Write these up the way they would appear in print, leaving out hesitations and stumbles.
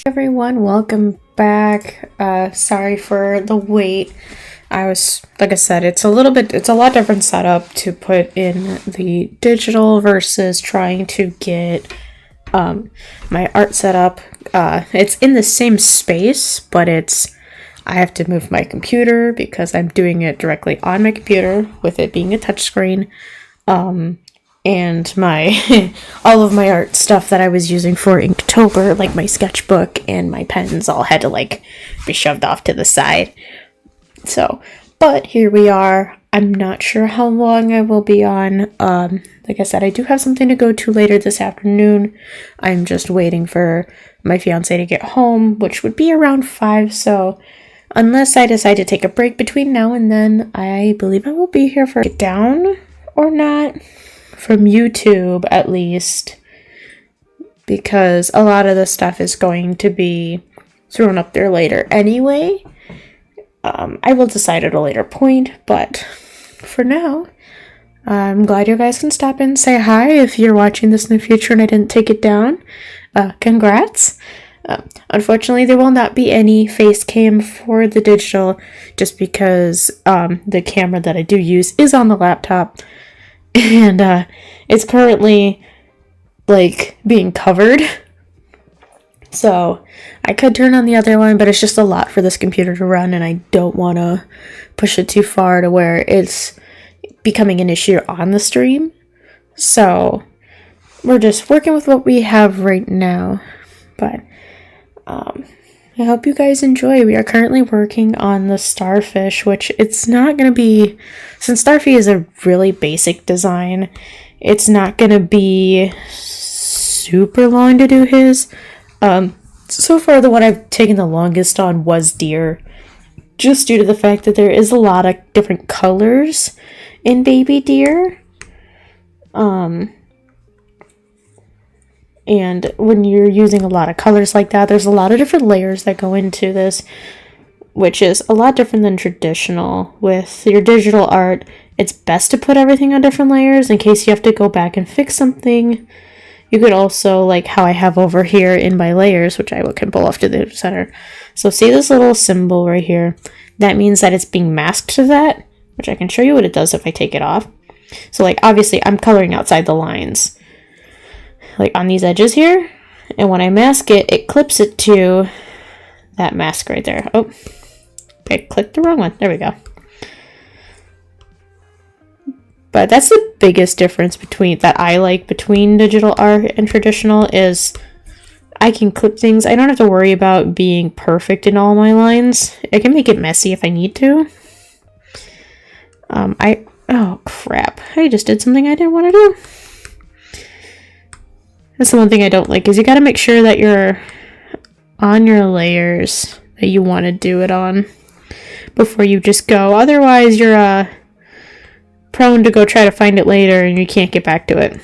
Everyone, welcome back. Sorry for the wait. Like I said, it's a lot different setup to put in the digital versus trying to get my art set up. It's in the same space, but I have to move my computer because I'm doing it directly on my computer with it being a touchscreen. And my all of my art stuff that I was using for Inktober, like my sketchbook and my pens, all had to be shoved off to the side. So, but here we are. I'm not sure how long I will be on. Like I said, I do have something to go to later this afternoon. I'm just waiting for my fiance to get home, which would be around 5. So, unless I decide to take a break between now and then, I believe I will be here for get down or not. From YouTube, at least, because a lot of the stuff is going to be thrown up there later anyway. I will decide at a later point, but for now, I'm glad you guys can stop in and say hi if you're watching this in the future and I didn't take it down. Congrats. Unfortunately, there will not be any face cam for the digital, just because the camera that I do use is on the laptop. And it's currently being covered, so I could turn on the other one, but it's just a lot for this computer to run, and I don't want to push it too far to where it's becoming an issue on the stream. So we're just working with what we have right now, but I hope you guys enjoy. We are currently working on the starfish, which it's not going to be, since Starfy is a really basic design, it's not going to be super long to do his. So far, the one I've taken the longest on was deer, just due to the fact that there is a lot of different colors in baby deer. And when you're using a lot of colors like that, there's a lot of different layers that go into this, which is a lot different than traditional. With your digital art, it's best to put everything on different layers in case you have to go back and fix something. You could also, like how I have over here in my layers, which I can pull off to the center. So see this little symbol right here? That means that it's being masked to that, which I can show you what it does if I take it off. So obviously I'm coloring outside the lines, on these edges here, and when I mask it, it clips it to that mask right there. Oh, I clicked the wrong one. There we go. But that's the biggest difference between digital art and traditional, is I can clip things. I don't have to worry about being perfect in all my lines. I can make it messy if I need to. Oh crap, I just did something I didn't want to do. That's the one thing I don't like, is you gotta make sure that you're on your layers that you want to do it on before you just go. Otherwise, you're prone to go try to find it later and you can't get back to it.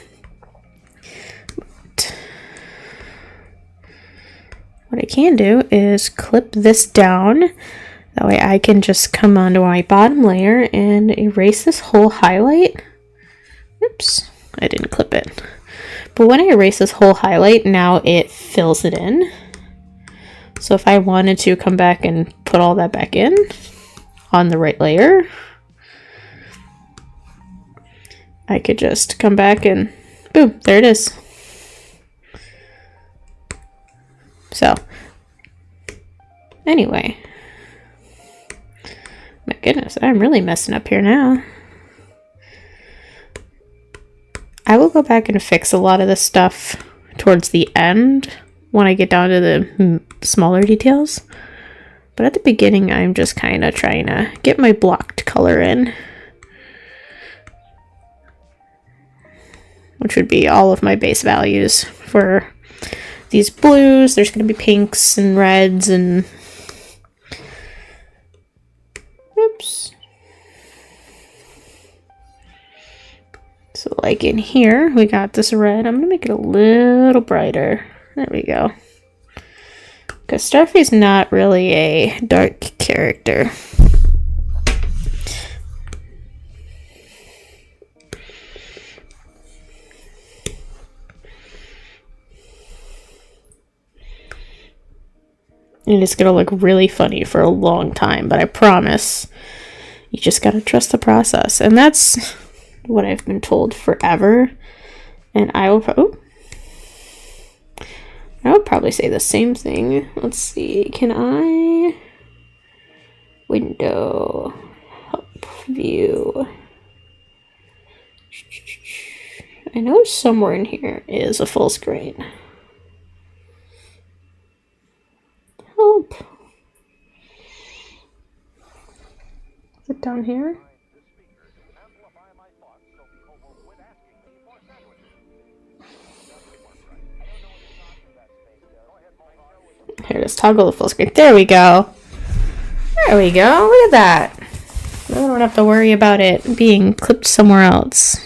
But what I can do is clip this down. That way I can just come onto my bottom layer and erase this whole highlight. Oops, I didn't clip it. But when I erase this whole highlight, now it fills it in. So if I wanted to come back and put all that back in on the right layer, I could just come back and boom, there it is. So anyway, my goodness, I'm really messing up here now. I will go back and fix a lot of this stuff towards the end when I get down to the smaller details. But at the beginning, I'm just kind of trying to get my blocked color in, which would be all of my base values for these blues. There's going to be pinks and reds and... Oops. So in here, we got this red. I'm going to make it a little brighter. There we go. Because Starfy's not really a dark character. And it's gonna look really funny for a long time, but I promise you just gotta trust the process. And that's what I've been told forever. And I would probably say the same thing. Let's see, can I window help view? I know somewhere in here is a full screen. Help. Is it down here? Here, just toggle the full screen. There we go. There we go. Look at that. Now I don't have to worry about it being clipped somewhere else.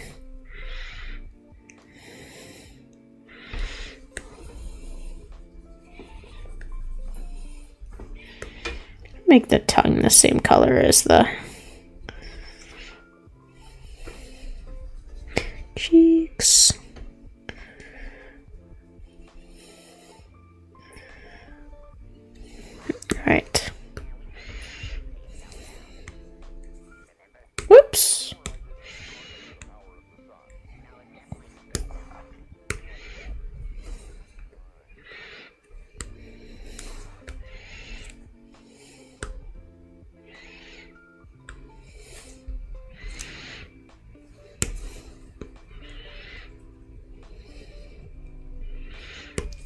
Make the tongue the same color as the cheeks. All right. Whoops.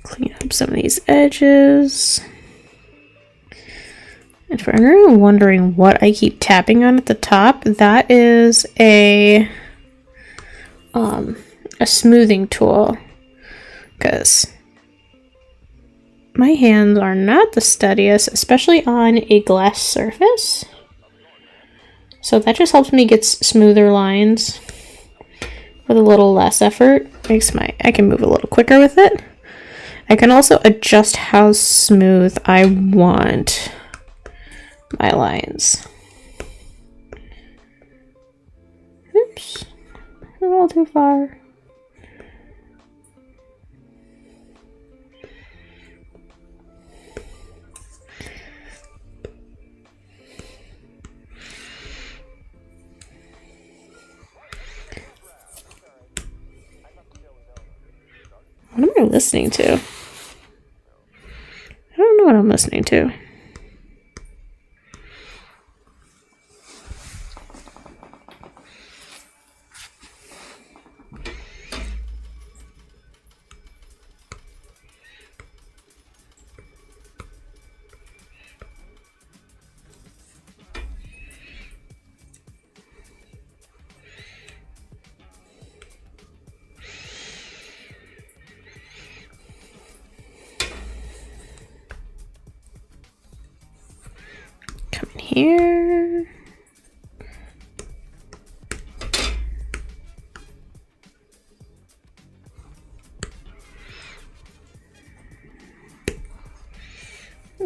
Clean up some of these edges. And for anyone wondering what I keep tapping on at the top, that is a smoothing tool, because my hands are not the steadiest, especially on a glass surface. So that just helps me get smoother lines with a little less effort. I can move a little quicker with it. I can also adjust how smooth I want my lines. Oops, a little too far. What am I listening to? I don't know what I'm listening to. Come in here.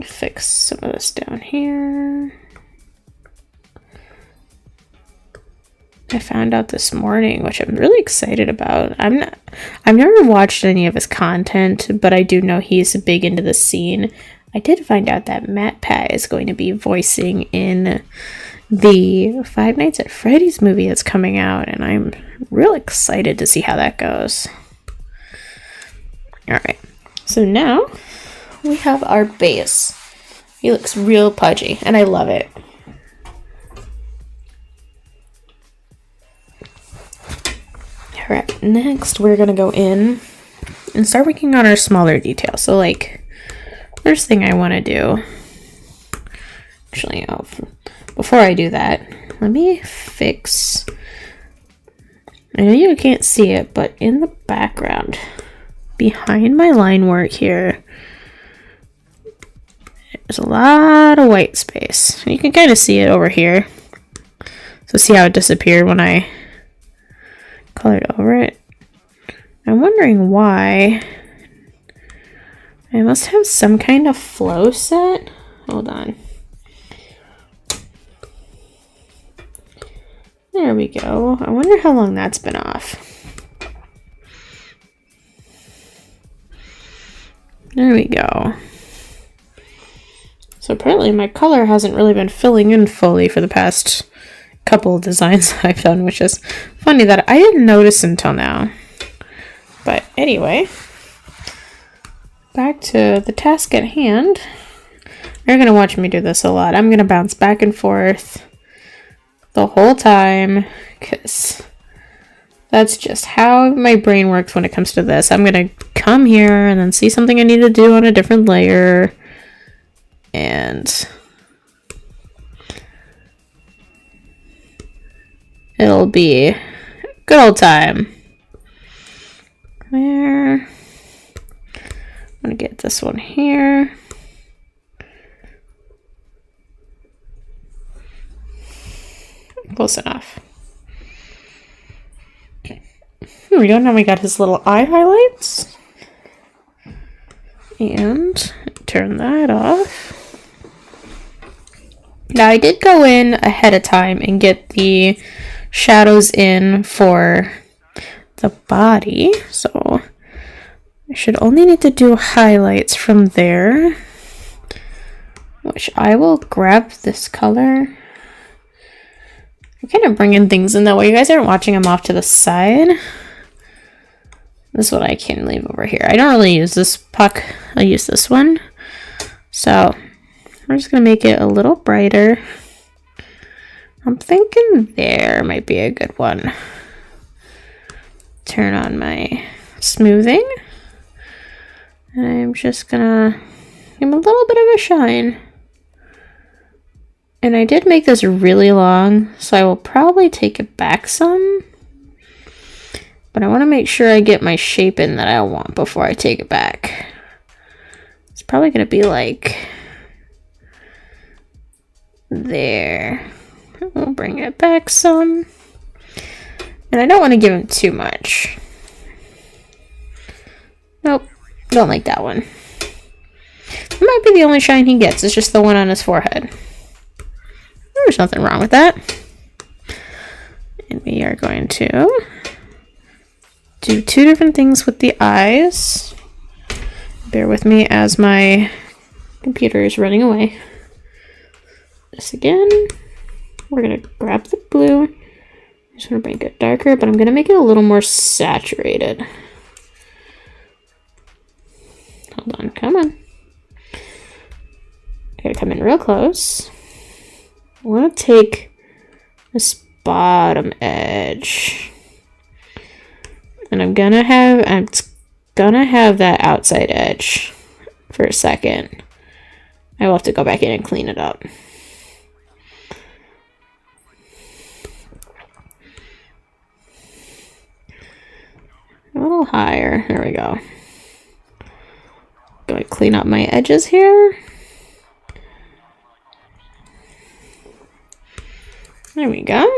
Fix some of this down here. I found out this morning, which I'm really excited about. I've never watched any of his content, but I do know he's big into the scene. I did find out that Matt Pat is going to be voicing in the Five Nights at Freddy's movie that's coming out, and I'm real excited to see how that goes. Alright, so now we have our base. He looks real pudgy, and I love it. Alright, next we're going to go in and start working on our smaller details. So, like, first thing I want to do, actually, before I do that, let me fix, I know you can't see it, but in the background, behind my line work here, there's a lot of white space. You can kind of see it over here. So see how it disappeared when I colored over it? I'm wondering why. I must have some kind of flow set. Hold on. There we go. I wonder how long that's been off. There we go. So apparently my color hasn't really been filling in fully for the past couple of designs I've done, which is funny that I didn't notice until now. But anyway, back to the task at hand. You're going to watch me do this a lot. I'm going to bounce back and forth the whole time because that's just how my brain works when it comes to this. I'm going to come here and then see something I need to do on a different layer. And it'll be a good old time. There. I'm going to get this one here. Close enough. Here we go. Now we got his little eye highlights. And turn that off. Now I did go in ahead of time and get the shadows in for the body. So I should only need to do highlights from there. Which I will grab this color. I'm kind of bringing things in that way. You guys aren't watching them off to the side. This is what I can leave over here. I don't really use this puck. I use this one. So we're just going to make it a little brighter. I'm thinking there might be a good one. Turn on my smoothing. And I'm just going to give him a little bit of a shine. And I did make this really long, so I will probably take it back some. But I want to make sure I get my shape in that I want before I take it back. It's probably going to be like there. We'll bring it back some. And I don't want to give him too much. Nope, don't like that one. It might be the only shine he gets. It's just the one on his forehead. There's nothing wrong with that. And we are going to do two different things with the eyes. Bear with me as my computer is running away. This again. We're going to grab the blue. I just want to make it darker, but I'm going to make it a little more saturated. Hold on, come on. I gotta come in real close. I want to take this bottom edge. And I'm gonna have that outside edge for a second. I will have to go back in and clean it up. A little higher. There we go. Gonna clean up my edges here. There we go.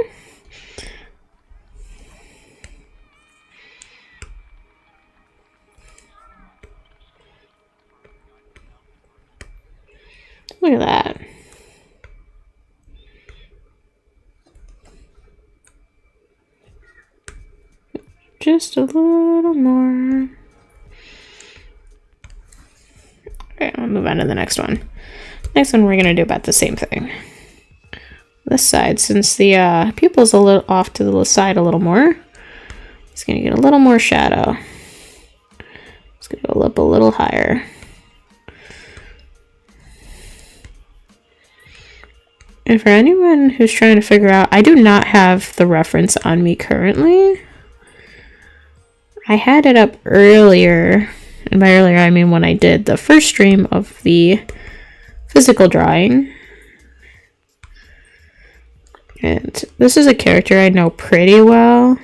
Look at that. Just a little more. Okay, I'll move on to the next one. Next one, we're going to do about the same thing. This side, since the pupil's a little off to the side a little more, it's going to get a little more shadow. It's going to go up a little higher. And for anyone who's trying to figure out, I do not have the reference on me currently. I had it up earlier, and by earlier I mean when I did the first stream of the physical drawing. And this is a character I know pretty well.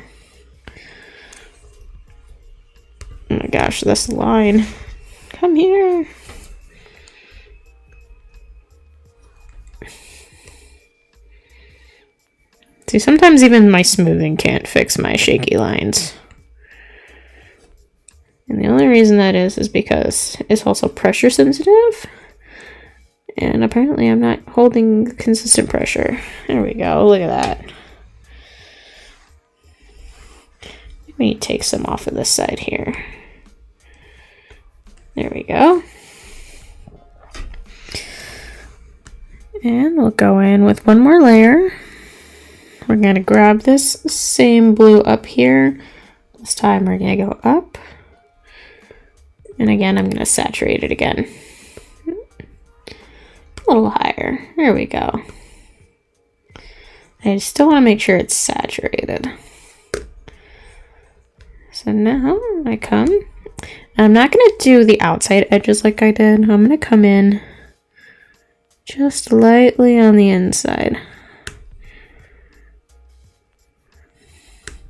Oh my gosh, this line. Come here. See, sometimes even my smoothing can't fix my shaky lines. And the only reason that is because it's also pressure sensitive. And apparently I'm not holding consistent pressure. There we go, look at that. Let me take some off of this side here. There we go. And we'll go in with one more layer. We're going to grab this same blue up here. This time we're going to go up. And again, I'm going to saturate it again. A little higher. There we go. I still want to make sure it's saturated. So now I come. I'm not going to do the outside edges like I did. I'm going to come in just lightly on the inside.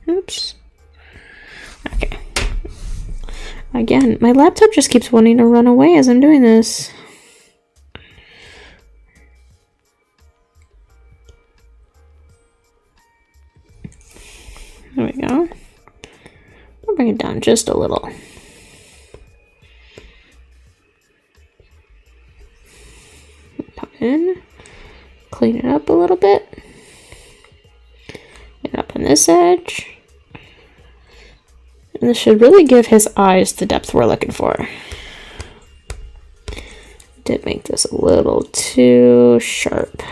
Oops. Okay. Again, my laptop just keeps wanting to run away as I'm doing this. There we go. I'll bring it down just a little. Pop in, clean it up a little bit. Get up on this edge. And this should really give his eyes the depth we're looking for. Did make this a little too sharp.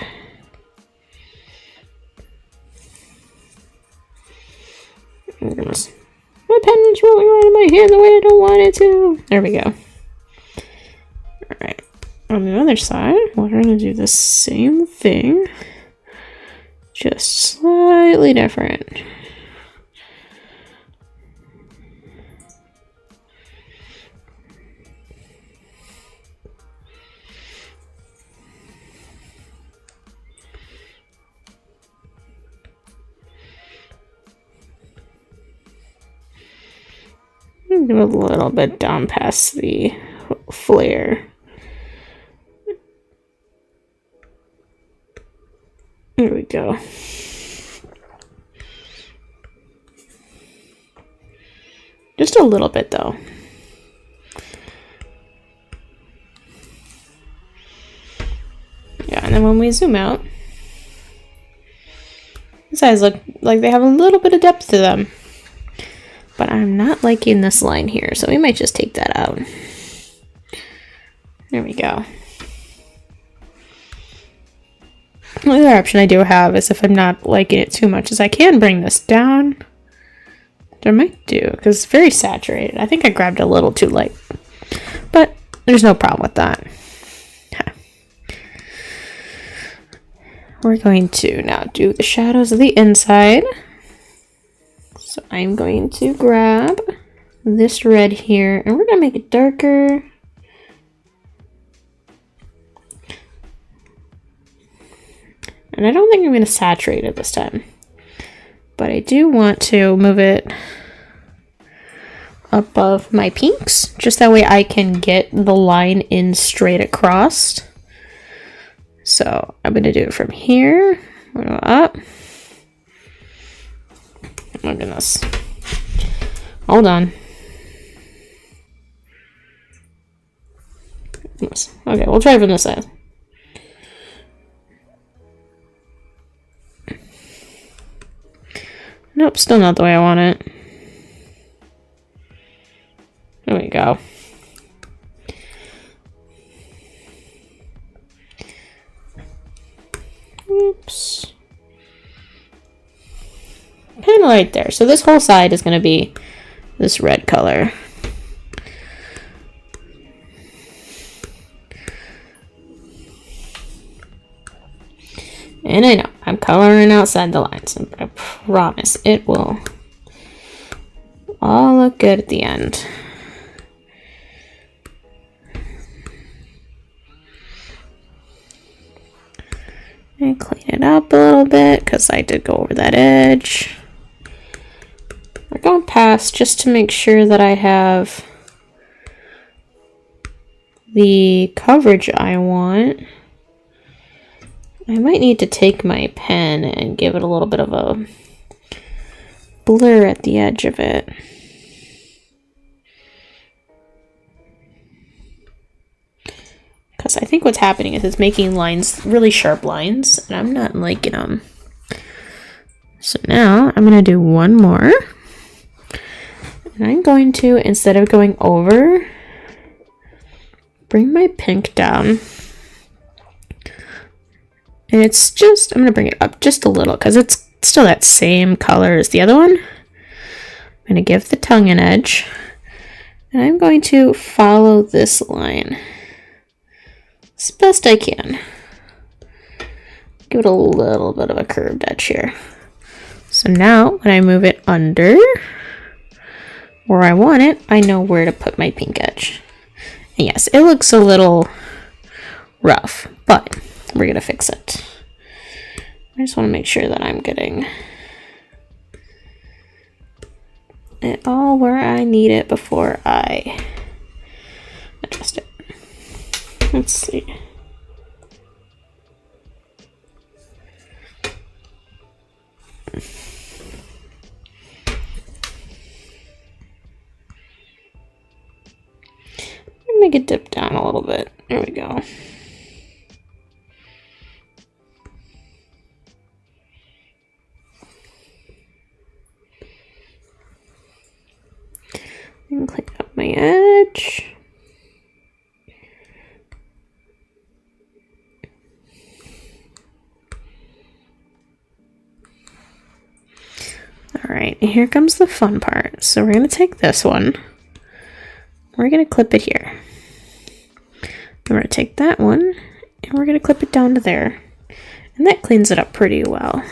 My pen is rolling around in my hand the way I don't want it to. There we go. Alright. On the other side, we're going to do the same thing. Just slightly different. Do a little bit down past the flare. There we go. Just a little bit though. Yeah, and then when we zoom out, these eyes look like they have a little bit of depth to them. But I'm not liking this line here, so we might just take that out. There we go. The other option I do have is if I'm not liking it too much is I can bring this down. Which I might do, because it's very saturated. I think I grabbed a little too light. But there's no problem with that. Okay. We're going to now do the shadows of the inside. So I'm going to grab this red here and we're going to make it darker. And I don't think I'm going to saturate it this time. But I do want to move it above my pinks. Just that way I can get the line in straight across. So I'm going to do it from here. We're going to go up. Oh goodness. Hold on. Okay, we'll try from this side. Nope, still not the way I want it. There we go. Oops. Kind of right there. So this whole side is going to be this red color. And I know, I'm coloring outside the lines, but I promise it will all look good at the end. And clean it up a little bit, because I did go over that edge. We're going past just to make sure that I have the coverage I want. I might need to take my pen and give it a little bit of a blur at the edge of it. Because I think what's happening is it's making lines, really sharp lines, and I'm not liking them. So now I'm going to do one more. And I'm going to, instead of going over, bring my pink down. And it's just, I'm going to bring it up just a little because it's still that same color as the other one. I'm going to give the tongue an edge. And I'm going to follow this line as best I can. Give it a little bit of a curved edge here. So now when I move it under where I want it, I know where to put my pink edge. And yes, it looks a little rough, but we're gonna fix it. I just want to make sure that I'm getting it all where I need it before I adjust it. Let's see. Make it dip down a little bit. There we go. And clean up my edge. All right, here comes the fun part. So we're going to take this one. We're going to clip it here. We're going to take that one and we're going to clip it down to there. And that cleans it up pretty well.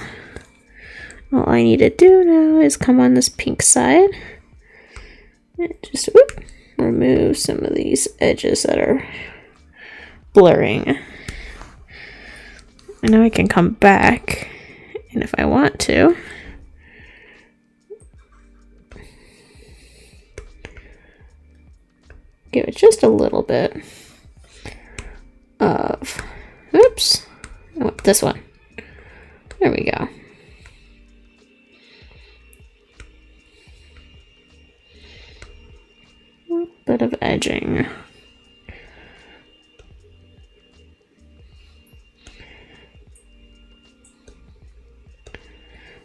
All I need to do now is come on this pink side and just remove some of these edges that are blurring. And now I can come back, and if I want to, give it just a little bit of, oops, I want this one. There we go. A bit of edging.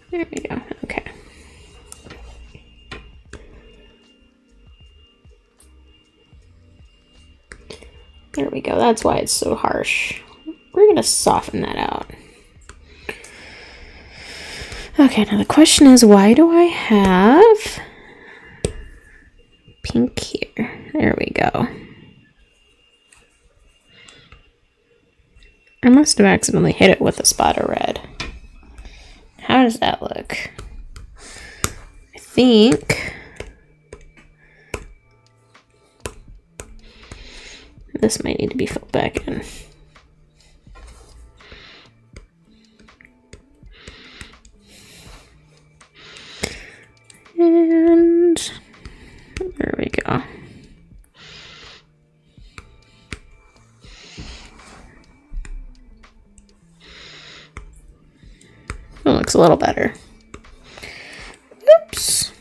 There we go. Okay. There we go. That's why it's so harsh. We're going to soften that out. Okay, now the question is, why do I have pink here? There we go. I must have accidentally hit it with a spot of red. How does that look? I think this might need to be filled back in. And there we go. It looks a little better. Oops.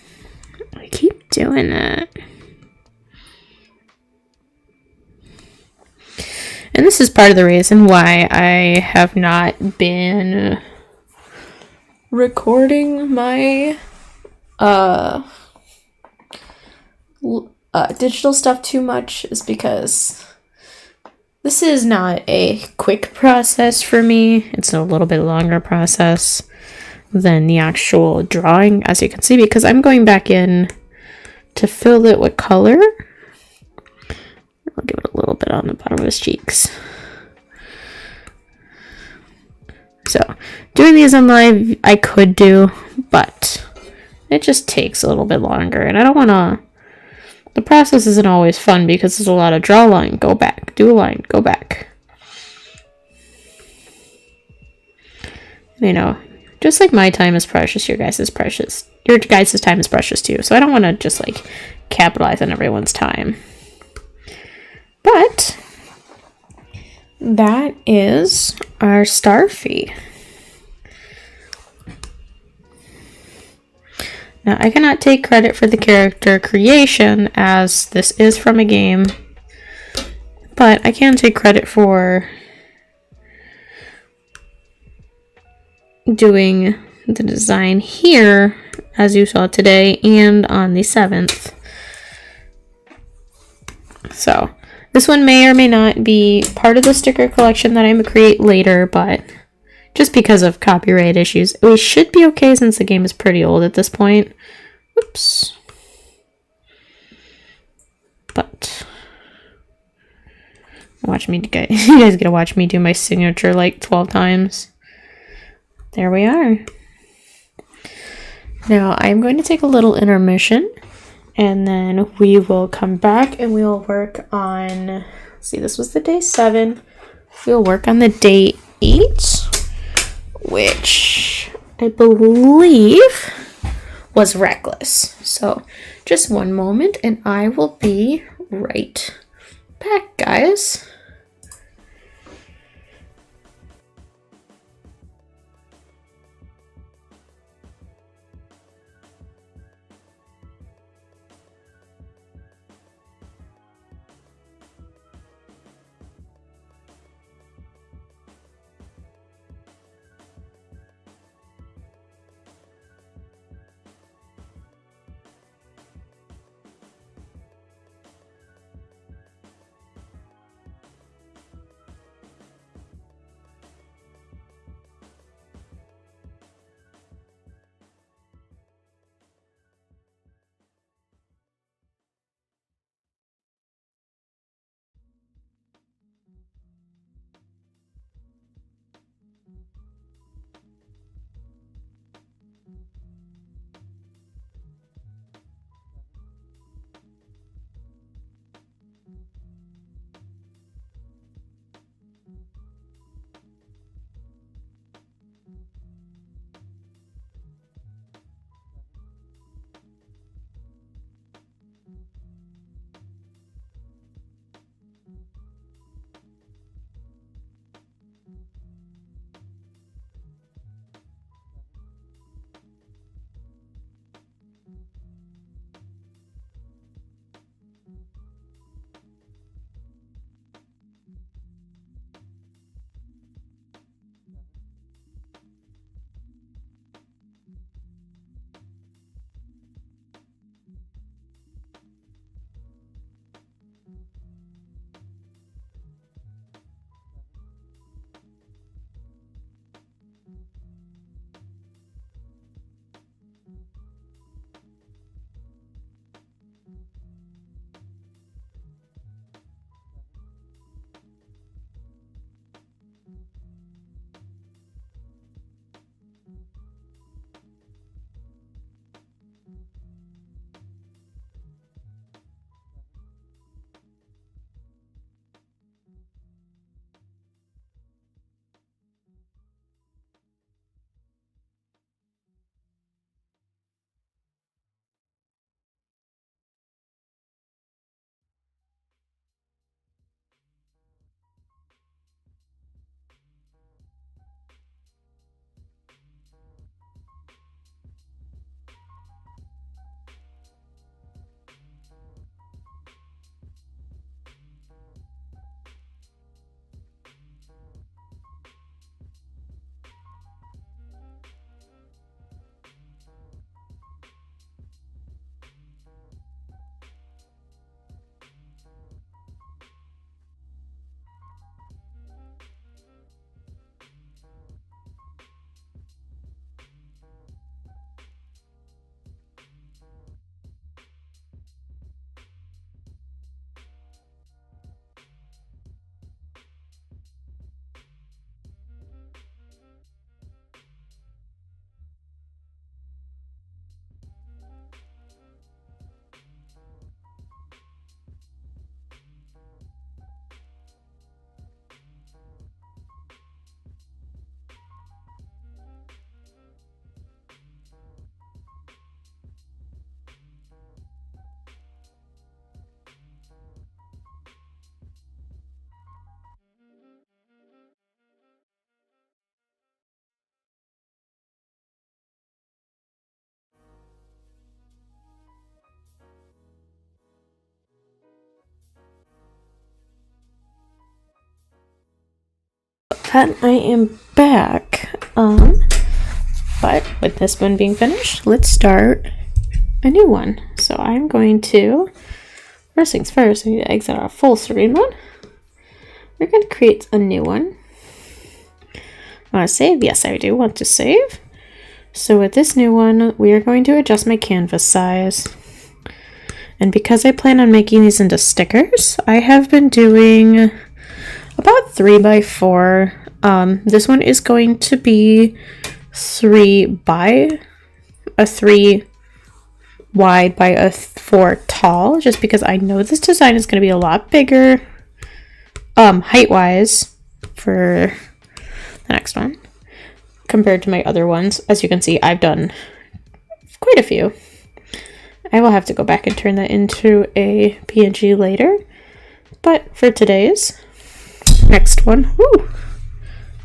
I keep doing that. And this is part of the reason why I have not been recording my digital stuff too much, is because this is not a quick process for me. It's a little bit longer process than the actual drawing, as you can see, because I'm going back in to fill it with color. I'll give it a little bit on the bottom of his cheeks. So doing these on live I could do, but it just takes a little bit longer, and I don't want to. The process isn't always fun because there's a lot of draw a line, go back, do a line, go back. You know, just like my time is precious, your guys' is precious. Your guys' time is precious too. So I don't want to just like capitalize on everyone's time. But that is our Starfy. Now, I cannot take credit for the character creation, as this is from a game, but I can take credit for doing the design here, as you saw today, and on the 7th. So, this one may or may not be part of the sticker collection that I'm going to create later, but just because of copyright issues. We should be okay since the game is pretty old at this point. Whoops. But watch me, you guys gotta watch me do my signature like 12 times. There we are. Now I'm going to take a little intermission, and then we will come back and we'll work on, see, this was the day 7. We'll work on the day 8, which I believe was reckless. So just one moment and I will be right back, guys. And I am back. But with this one being finished, let's start a new one. So I'm going to, first things first, I need to exit our full screen mode. We're going to create a new one. Want to save? Yes, I do want to save. So with this new one, we are going to adjust my canvas size. And because I plan on making these into stickers, I have been doing about 3 by 4. This one is going to be 3 wide by a 4 tall, just because I know this design is going to be a lot bigger height-wise for the next one compared to my other ones. As you can see, I've done quite a few. I will have to go back and turn that into a PNG later. But for today's next one, woo,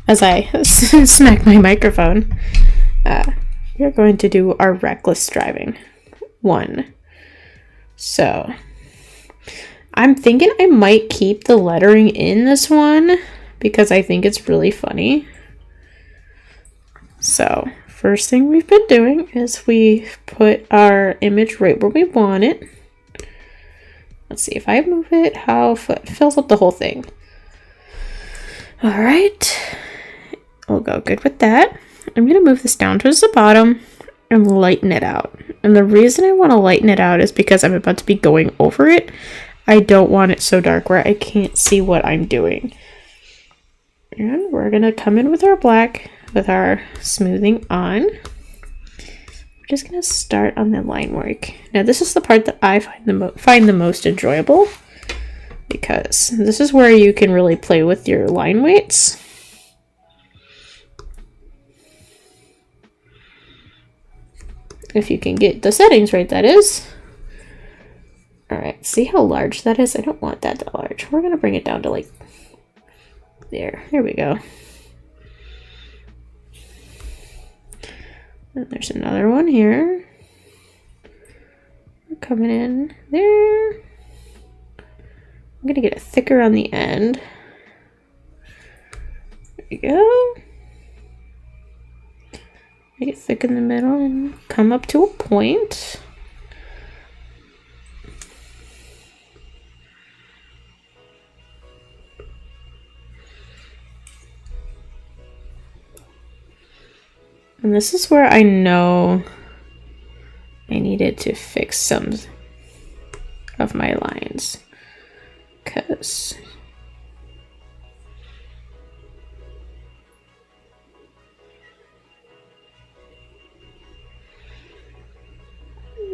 as I smack my microphone, we're going to do our reckless driving one. So I'm thinking I might keep the lettering in this one because I think it's really funny. So first thing we've been doing is we put our image right where we want it. Let's see if I move it, how it fills up the whole thing. All right, we'll go good with that. I'm gonna move this down towards the bottom and lighten it out. And the reason I want to lighten it out is because I'm about to be going over it. I don't want it so dark where I can't see what I'm doing. And we're gonna come in with our black with our smoothing on. We're just gonna start on the line work. Now this is the part that I find the most enjoyable, because this is where you can really play with your line weights. If you can get the settings right, that is. Alright, see how large that is? I don't want that large. We're gonna bring it down to like there. Here we go. And there's another one here. We're coming in there. I'm gonna get it thicker on the end. There we go. Make it thick in the middle and come up to a point. And this is where I know I needed to fix some of my lines, because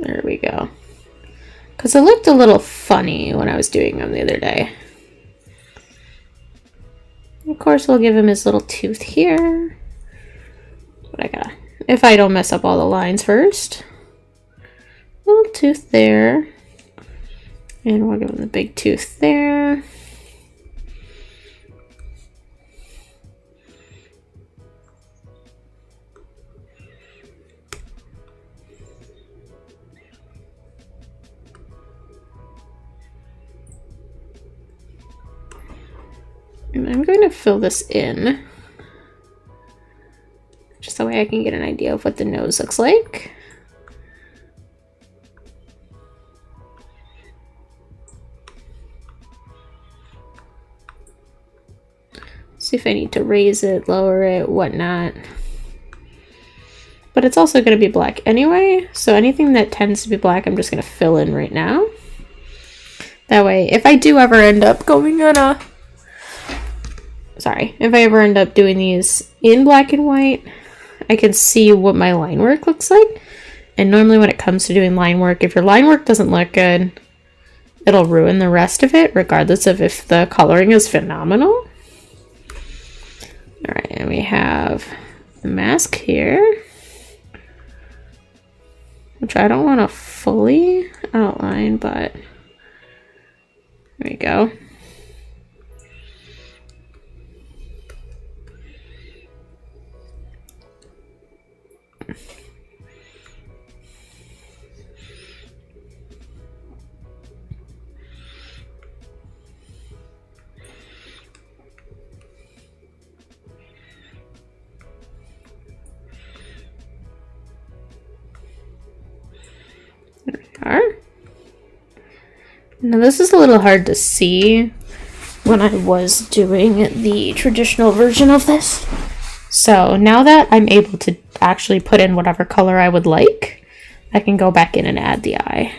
there we go. Because it looked a little funny when I was doing them the other day. Of course, we'll give him his little tooth here. What I got? If I don't mess up all the lines first. Little tooth there. And we'll give him the big tooth there. And I'm going to fill this in, just that way I can get an idea of what the nose looks like. See if I need to raise it, lower it, whatnot. But it's also going to be black anyway, so anything that tends to be black I'm just going to fill in right now. That way, if I do ever end up going on a... Sorry, if I ever end up doing these in black and white, I can see what my line work looks like. And normally when it comes to doing line work, if your line work doesn't look good, it'll ruin the rest of it, regardless of if the coloring is phenomenal. Alright, and we have the mask here, which I don't want to fully outline, but there we go. Now this is a little hard to see when I was doing the traditional version of this, So now that I'm able to actually put in whatever color I would like, I can go back in and add the eye.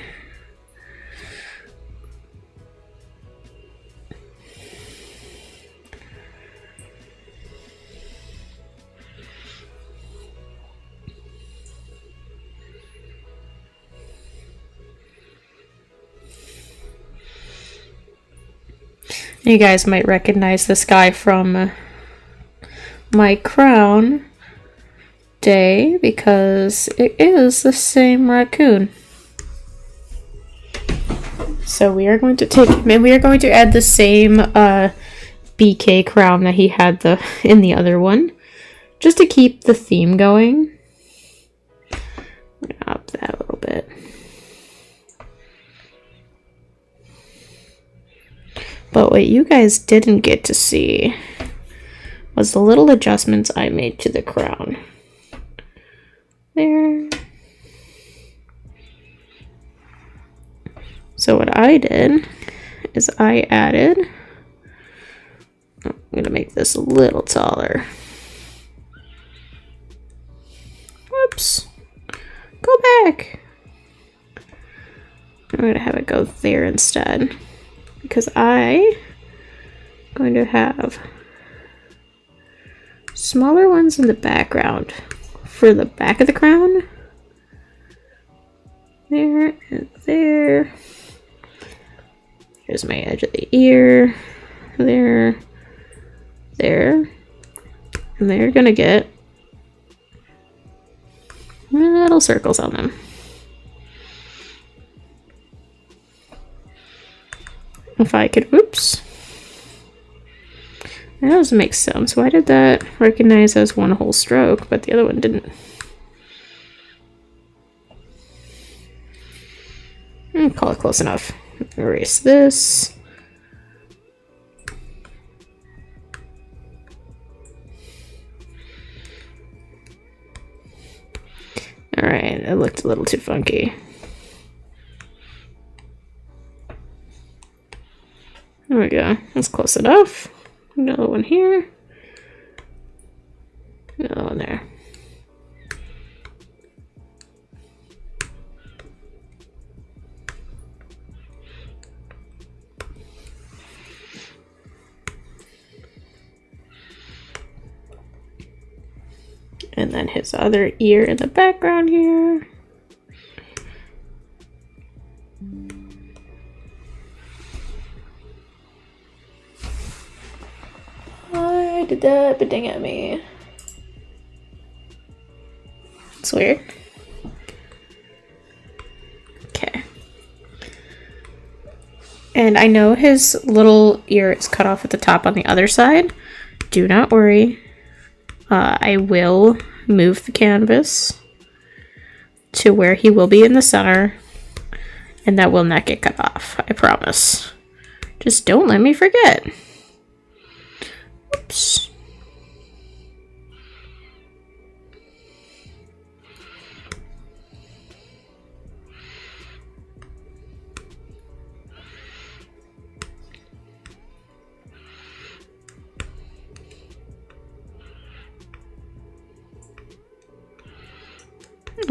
You guys might recognize this guy from my crown day because it is the same raccoon. So we are going to take him and we are going to add the same BK crown that he had in the other one, just to keep the theme going. I'm gonna up that a little bit. But what you guys didn't get to see was the little adjustments I made to the crown. There. So what I did is I added, I'm going to make this a little taller. Whoops. Go back. I'm going to have it go there instead, because I'm going to have smaller ones in the background for the back of the crown. There and there. Here's my edge of the ear. There. There. And they're gonna get little circles on them. If I could, oops. That doesn't make sense. Why did that recognize as one whole stroke, but the other one didn't? Call it close enough. Erase this. Alright, it looked a little too funky. There we go. That's close enough. Another one here. Another one there. And then his other ear in the background here. I did that, but dang at me. It's weird. Okay. And I know his little ear is cut off at the top on the other side. Do not worry. I will move the canvas to where he will be in the center, and that will not get cut off, I promise. Just don't let me forget. Oops.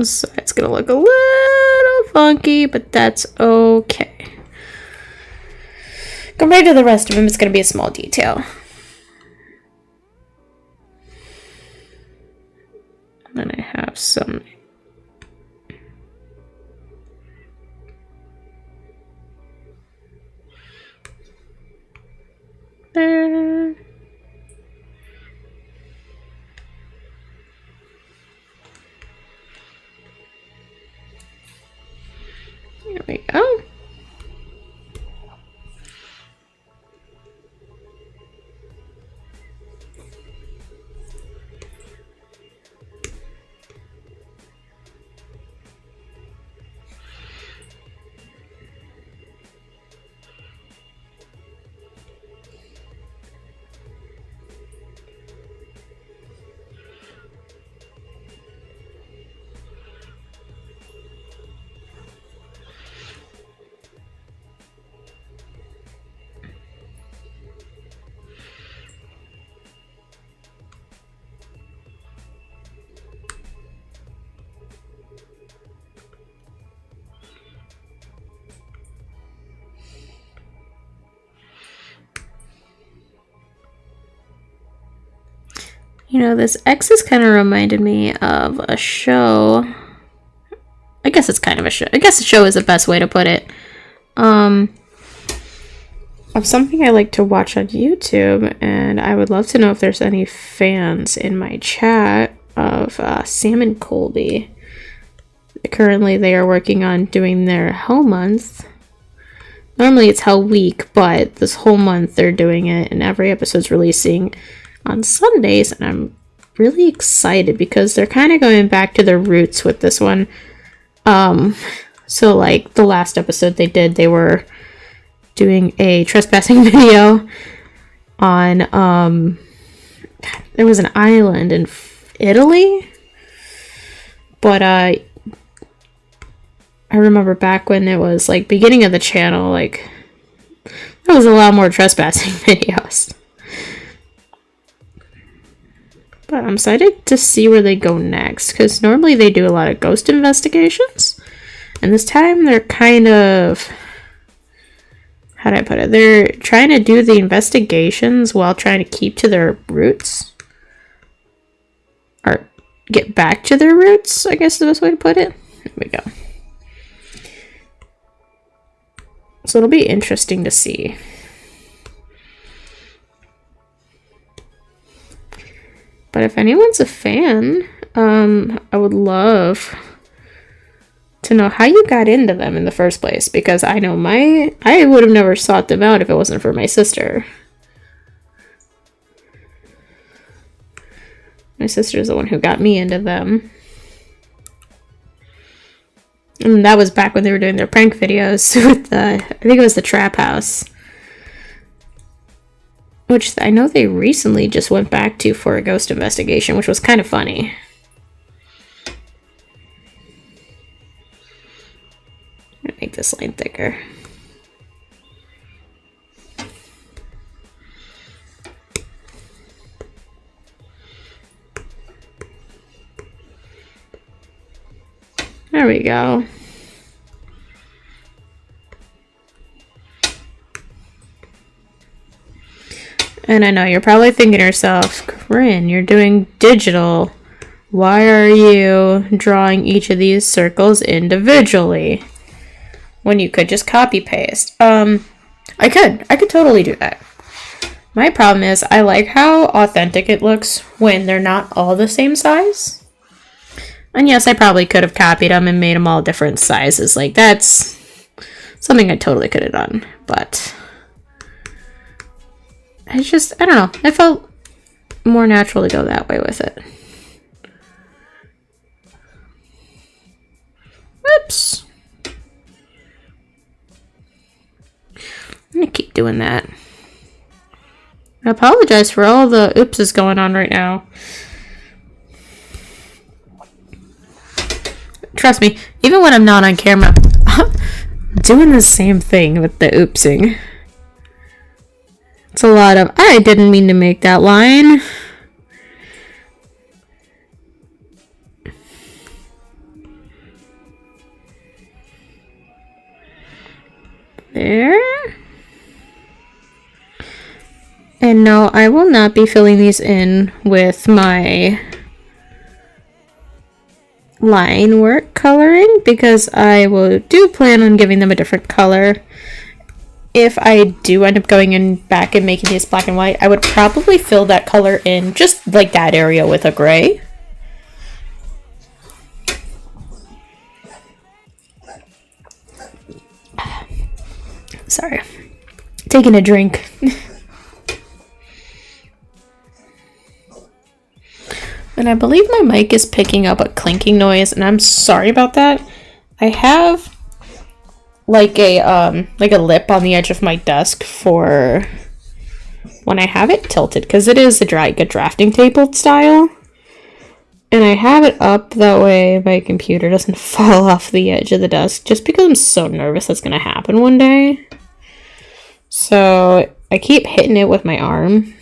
So it's gonna look a little funky, but that's okay. Compared to the rest of him, it's gonna be a small detail. And then I have some there. There we go. You know, this X's kind of reminded me of a show. I guess it's kind of a show. I guess a show is the best way to put it. Of something I like to watch on YouTube, and I would love to know if there's any fans in my chat of Sam and Colby. Currently, they are working on doing their Hell Month. Normally, it's Hell Week, but this whole month they're doing it, and every episode's releasing on Sundays, and I'm really excited because they're kind of going back to their roots with this one. So like the last episode they did, they were doing a trespassing video on there was an island in Italy, but I remember back when it was like beginning of the channel, like there was a lot more trespassing videos. But I'm excited to see where they go next, because normally they do a lot of ghost investigations, and this time they're kind of, how do I put it? They're trying to do the investigations while trying to keep to their roots. Or get back to their roots, I guess is the best way to put it. There we go. So it'll be interesting to see. But if anyone's a fan, I would love to know how you got into them in the first place, because I know I would have never sought them out if it wasn't for my sister. My sister's the one who got me into them. And that was back when they were doing their prank videos with I think it was the Trap House. Which I know they recently just went back to for a ghost investigation, which was kind of funny. I'm gonna make this line thicker. There we go. And I know you're probably thinking to yourself, Corinne, you're doing digital. Why are you drawing each of these circles individually when you could just copy paste? I could totally do that. My problem is I like how authentic it looks when they're not all the same size. And yes, I probably could have copied them and made them all different sizes. Like, that's something I totally could have done, but I don't know. It felt more natural to go that way with it. Oops. I'm gonna keep doing that. I apologize for all the oopses going on right now. Trust me, even when I'm not on camera, I'm doing the same thing with the oopsing. It's a lot of, I didn't mean to make that line. There. And no, I will not be filling these in with my line work coloring, because I do plan on giving them a different color. If I do end up going in back and making these black and white, I would probably fill that color in just like that area with a gray. Sorry, taking a drink. And I believe my mic is picking up a clinking noise, and I'm sorry about that. I have like a lip on the edge of my desk for when I have it tilted, because it is a drafting table style, and I have it up that way my computer doesn't fall off the edge of the desk, just because I'm so nervous that's gonna happen one day. So I keep hitting it with my arm,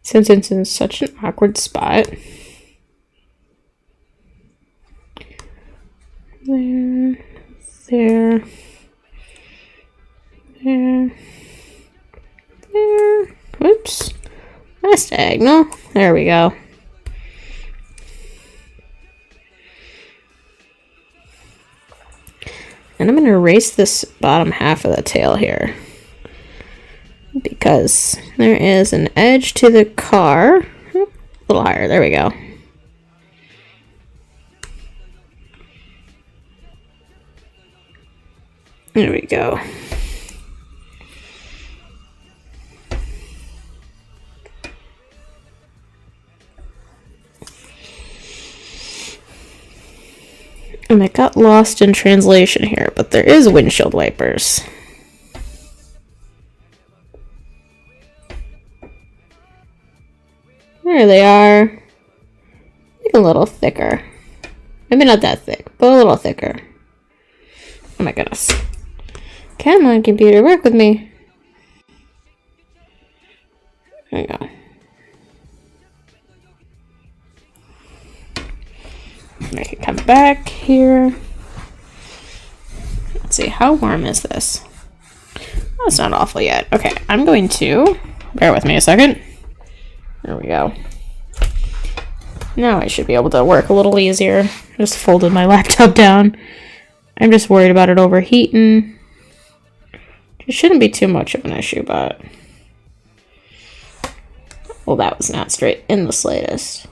since it's in such an awkward spot. There, there, there, there. Whoops. That's diagonal. There we go. And I'm going to erase this bottom half of the tail here, because there is an edge to the car. A little higher. There we go. There we go. And it got lost in translation here, but there is windshield wipers. There they are. Like a little thicker. Maybe not that thick, but a little thicker. Oh my goodness. Come on, computer, work with me. There we go. I can come back here. Let's see, how warm is this? Oh, it's not awful yet. Okay, I'm going to, bear with me a second. There we go. Now I should be able to work a little easier. I just folded my laptop down. I'm just worried about it overheating. It shouldn't be too much of an issue, but... well, that was not straight in the slightest.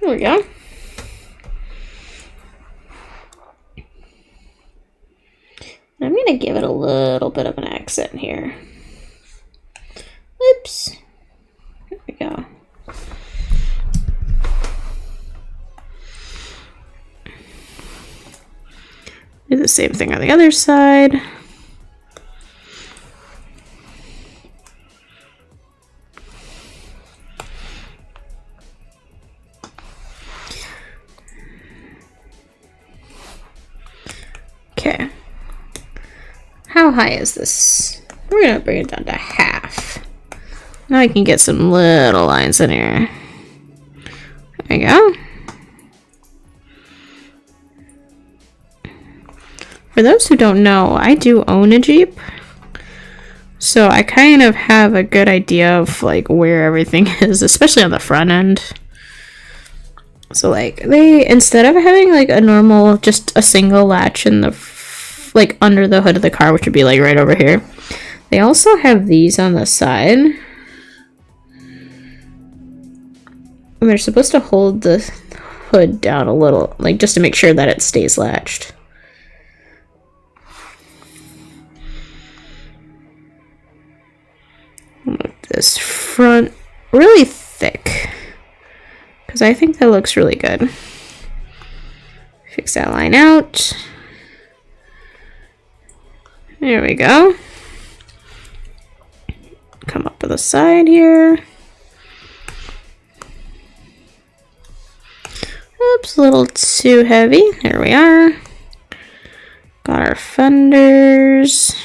There we go. I'm going to give it a little bit of an accent here. Oops. There we go. Do the same thing on the other side. Okay. How high is this? We're gonna bring it down to half. Now I can get some little lines in here. There we go. For those who don't know, I do own a Jeep. So I kind of have a good idea of like where everything is, especially on the front end. So like they, instead of having like a normal, just a single latch in the like under the hood of the car, which would be like right over here, they also have these on the side. And they're supposed to hold the hood down a little, like just to make sure that it stays latched. Make this front really thick, because I think that looks really good. Fix that line out. There we go. Come up to the side here. Oops, a little too heavy. There we are. Got our fenders.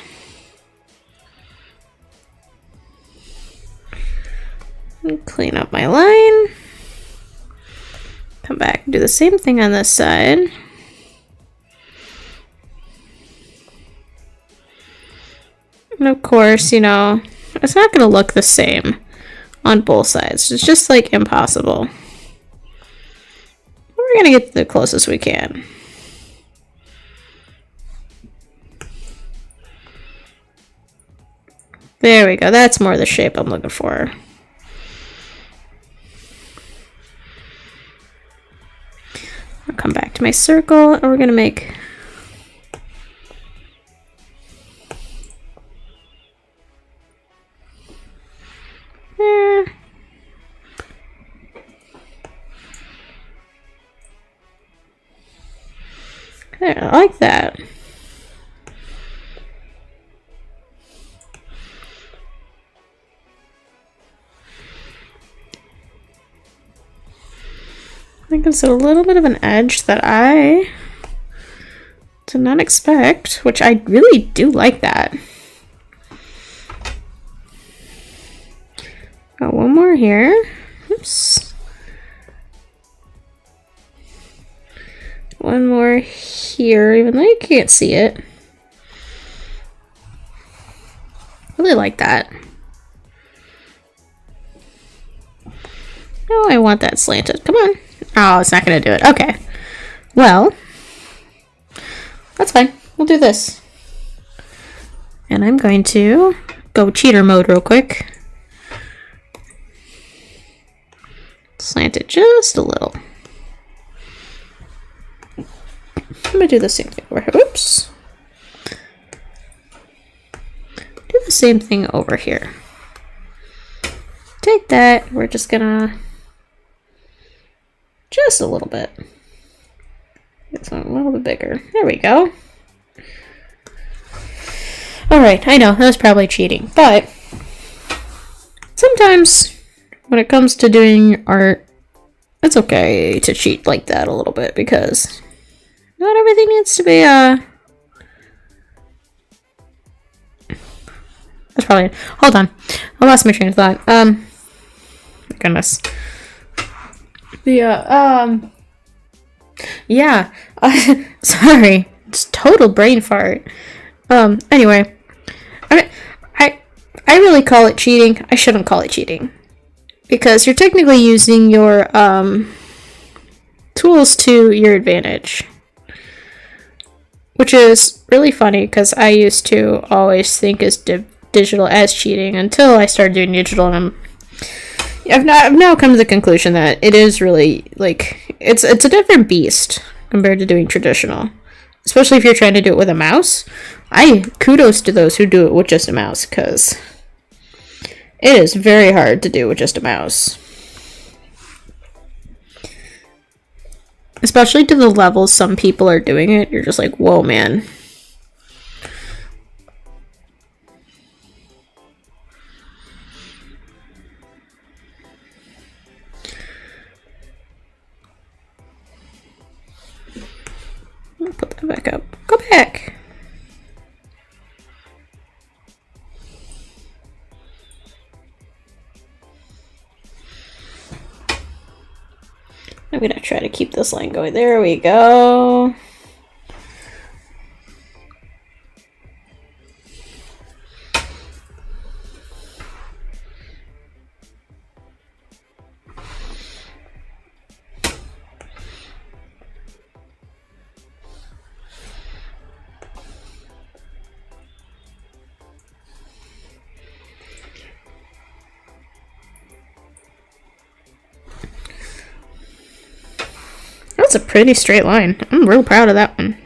Clean up my line. Come back and do the same thing on this side. And of course, you know, it's not going to look the same on both sides. It's just like impossible. We're going to get the closest we can. There we go. That's more the shape I'm looking for. I'll come back to my circle and we're going to make there. There, I like that. That gives it a little bit of an edge that I did not expect, which I really do like that. Got one more here. Oops. One more here. here, even though you can't see it. Really like that. No, I want that slanted. Come on. Oh, it's not going to do it. Okay. Well, that's fine. We'll do this. And I'm going to go cheater mode real quick. Slant it just a little. I'm going to do the same thing over here. Oops. Do the same thing over here. Take that. We're just going to... just a little bit. This one a little bit bigger. There we go. Alright, I know, that was probably cheating, but sometimes when it comes to doing art, it's okay to cheat like that a little bit because not everything needs to be, that's probably, hold on. I lost my train of thought. Goodness. Yeah, sorry, it's total brain fart. Anyway, I really call it cheating. I shouldn't call it cheating because you're technically using your tools to your advantage, which is really funny because I used to always think as digital as cheating until I started doing digital, and I've now come to the conclusion that it is really, like, it's a different beast compared to doing traditional. Especially if you're trying to do it with a mouse. Kudos to those who do it with just a mouse, because it is very hard to do with just a mouse. Especially to the levels some people are doing it. You're just like, whoa, man. Put that back up. Go back. I'm gonna try to keep this line going. There we go. That's a pretty straight line. I'm real proud of that one.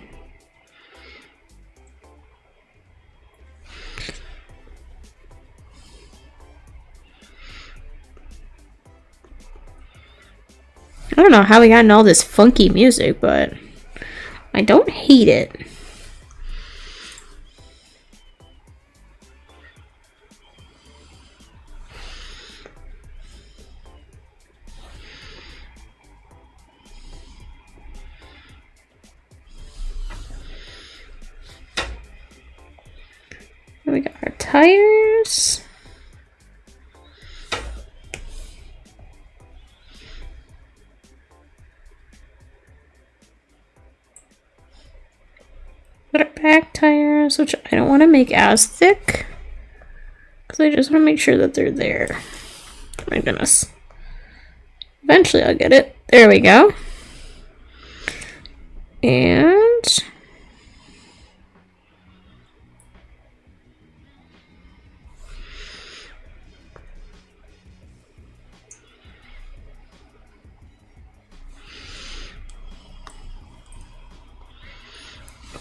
I don't know how we got in all this funky music, but I don't hate it. We got our tires. Got our back tires, which I don't want to make as thick because I just want to make sure that they're there. My goodness. Eventually I'll get it. There we go. And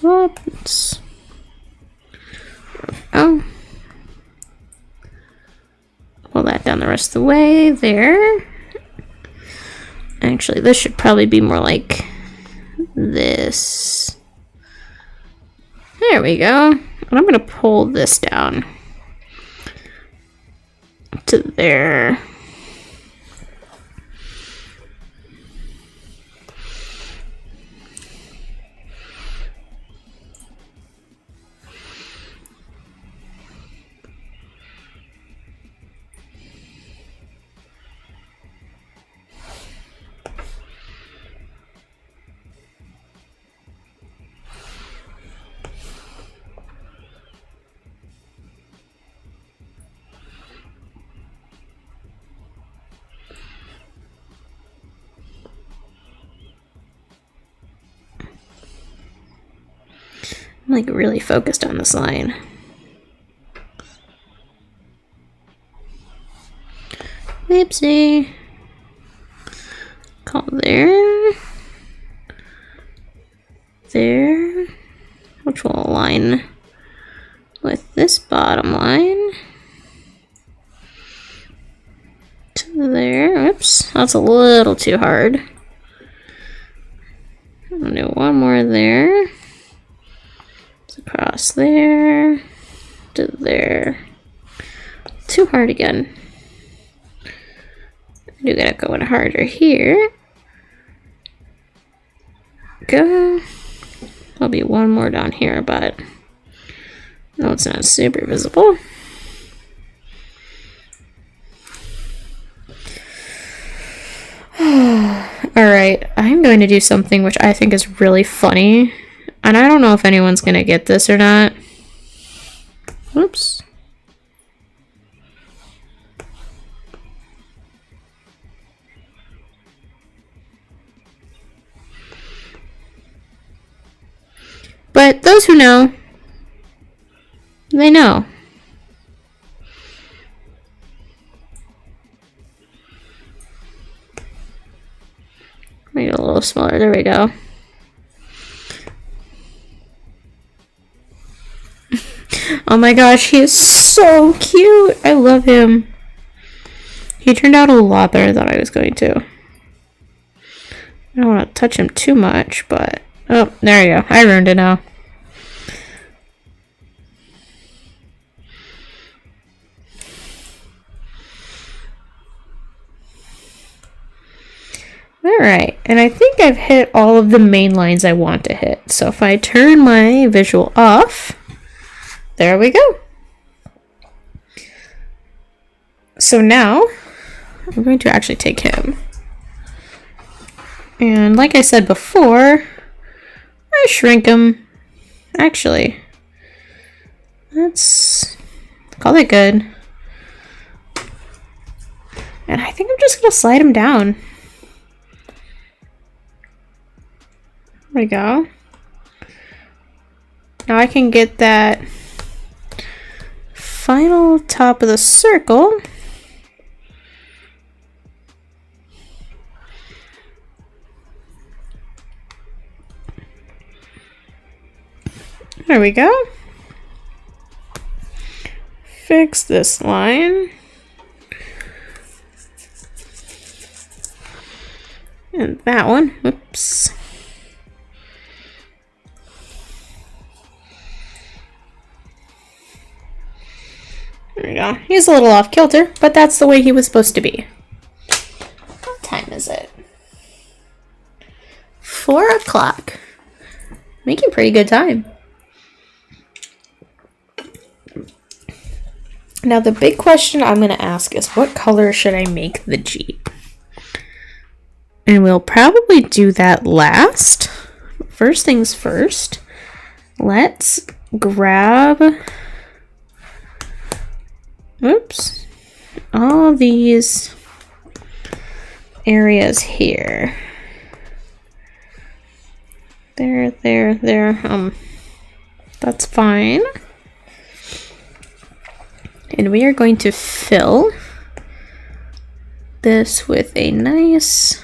oops. Oh. Pull that down the rest of the way there. Actually, this should probably be more like this. There we go. And I'm going to pull this down to there. like really focused on this line. Whoopsie. Call there. There. Which will align with this bottom line. To there. Oops, that's a little too hard. I'm gonna do one more there. It's across there. To there. Too hard again. I do gotta go in harder here. Go. There'll be one more down here, but no, it's not super visible. Alright, I'm going to do something which I think is really funny. And I don't know if anyone's going to get this or not. Whoops. But those who know, they know. Make it a little smaller. There we go. Oh my gosh, he is so cute. I love him. He turned out a lot better than I was going to. I don't want to touch him too much, but... Oh, there you go. I ruined it now. Alright, and I think I've hit all of the main lines I want to hit. So if I turn my visual off, there we go. So now, I'm going to actually take him. And like I said before, I shrink him. Actually, let's call it good. And I think I'm just going to slide him down. There we go. Now I can get that final top of the circle. There we go. Fix this line. And that one. Whoops. There we go. He's a little off kilter, but that's the way he was supposed to be. What time is it? 4 o'clock. Making pretty good time. Now the big question I'm going to ask is, what color should I make the Jeep? And we'll probably do that last. First things first, let's grab... Oops. All these areas here. There. That's fine. And we are going to fill this with a nice...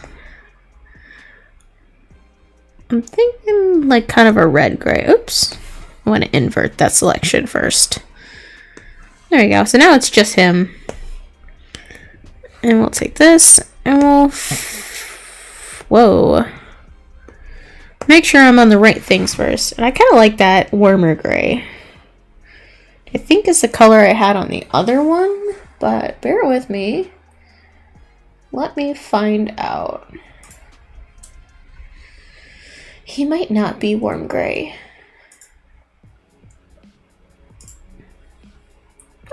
I'm thinking like kind of a red-gray. Oops. I want to invert that selection first. There we go. So now it's just him. And we'll take this and we'll... Whoa. Make sure I'm on the right things first. And I kind of like that warmer gray. I think it's the color I had on the other one, but bear with me. Let me find out. He might not be warm gray.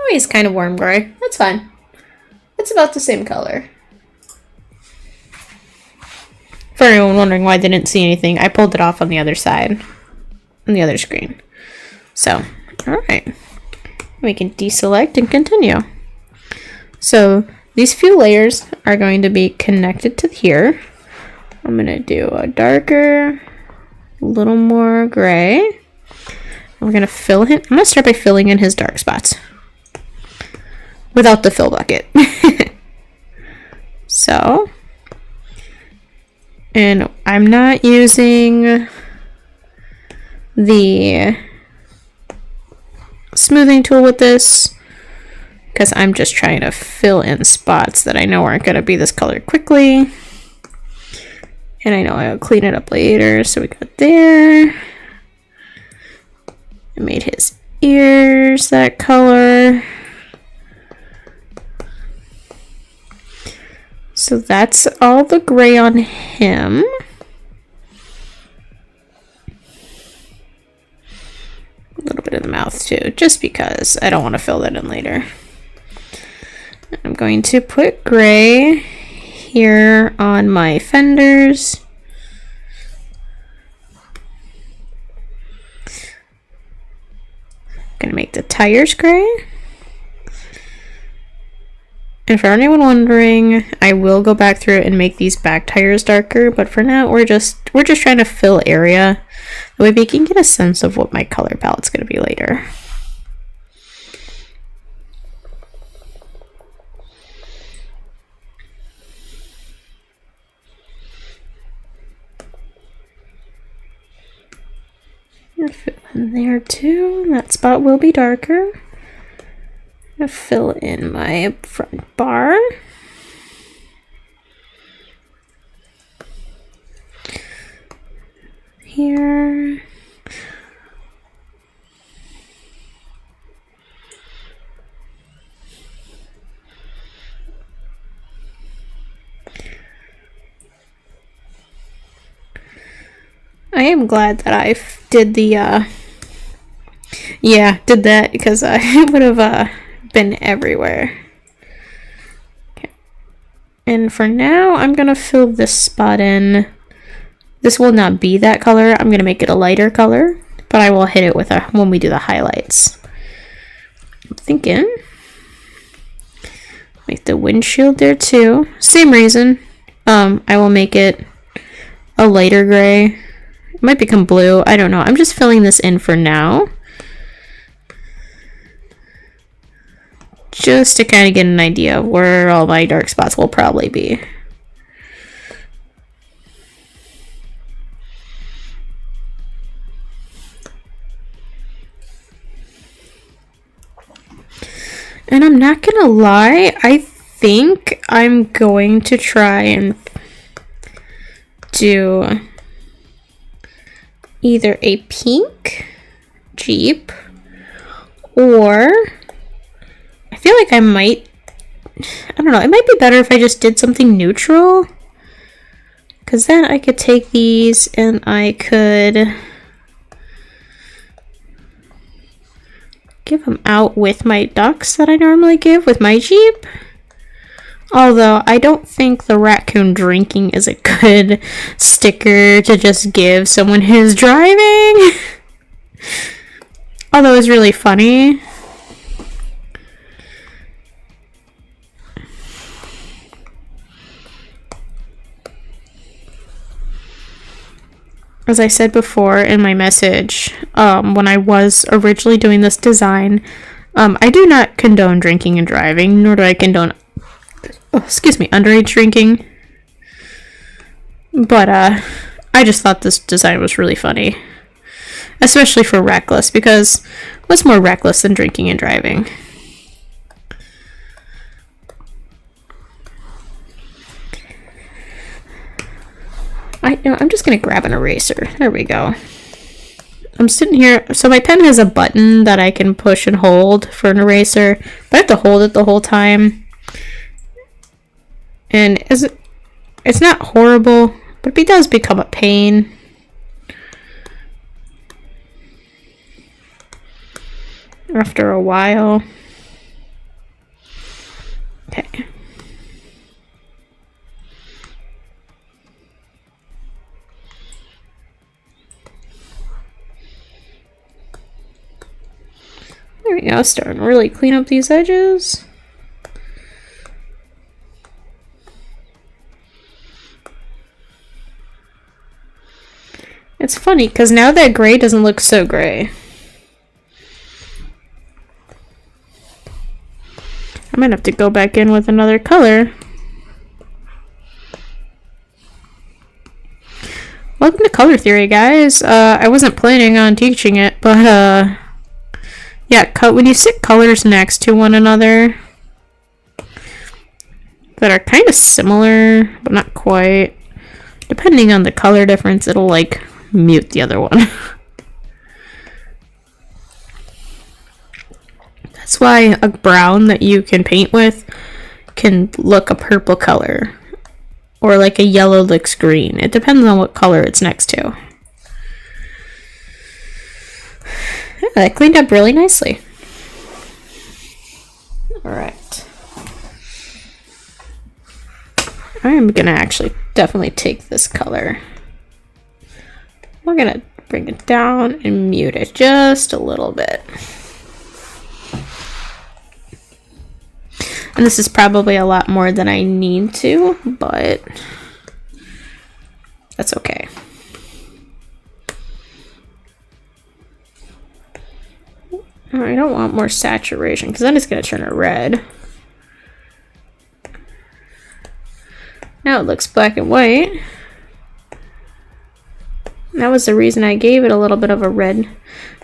Oh, he's kind of warm gray. That's fine. It's about the same color. For anyone wondering why I didn't see anything, I pulled it off on the other side, on the other screen. So, alright. We can deselect and continue. So, these few layers are going to be connected to here. I'm going to do a darker, a little more gray. We're gonna fill him. I'm gonna start by filling in his dark spots without the fill bucket. So, and I'm not using the smoothing tool with this because I'm just trying to fill in spots that I know aren't going to be this color quickly. And I know I'll clean it up later. So we got there. I made his ears that color. So that's all the gray on him. A little bit of the mouth too, just because I don't want to fill that in later. I'm going to put gray here on my fenders. I'm gonna make the tires gray. And for anyone wondering, I will go back through and make these back tires darker, but for now we're just trying to fill area. That way we can get a sense of what my color palette's gonna be later. Fill in there too. That spot will be darker. I'm gonna fill in my front bar. Here. I am glad that I did the, did that because I would have, been everywhere. Okay. And for now, I'm gonna fill this spot in. This will not be that color. I'm gonna make it a lighter color, but I will hit it with when we do the highlights. I'm thinking, make the windshield there too. Same reason. I will make it a lighter gray. It might become blue. I don't know. I'm just filling this in for now. Just to kind of get an idea of where all my dark spots will probably be. And I'm not gonna lie, I think I'm going to try and do either a pink Jeep or I feel like I don't know, it might be better if I just did something neutral, because then I could take these and I could give them out with my ducks that I normally give with my Jeep. Although I don't think the raccoon drinking is a good sticker to just give someone who's driving. Although it's really funny. As I said before in my message, when I was originally doing this design, I do not condone drinking and driving, nor do I condone, underage drinking. But I just thought this design was really funny, especially for reckless, because what's more reckless than drinking and driving? I'm just gonna grab an eraser. There we go. I'm sitting here, so my pen has a button that I can push and hold for an eraser, but I have to hold it the whole time. And it's not horrible, but it does become a pain. After a while. Okay. There we go, starting to really clean up these edges. It's funny, because now that gray doesn't look so gray. I might have to go back in with another color. Welcome to color theory, guys. I wasn't planning on teaching it, but yeah, when you sit colors next to one another that are kind of similar, but not quite, depending on the color difference, it'll like mute the other one. That's why a brown that you can paint with can look a purple color. Or like a yellow looks green. It depends on what color it's next to. Yeah, that cleaned up really nicely. Alright. I'm gonna actually definitely take this color. We're gonna bring it down and mute it just a little bit. And this is probably a lot more than I need to, but that's okay. I don't want more saturation because then it's going to turn it red. Now it looks black and white. That was the reason I gave it a little bit of a red.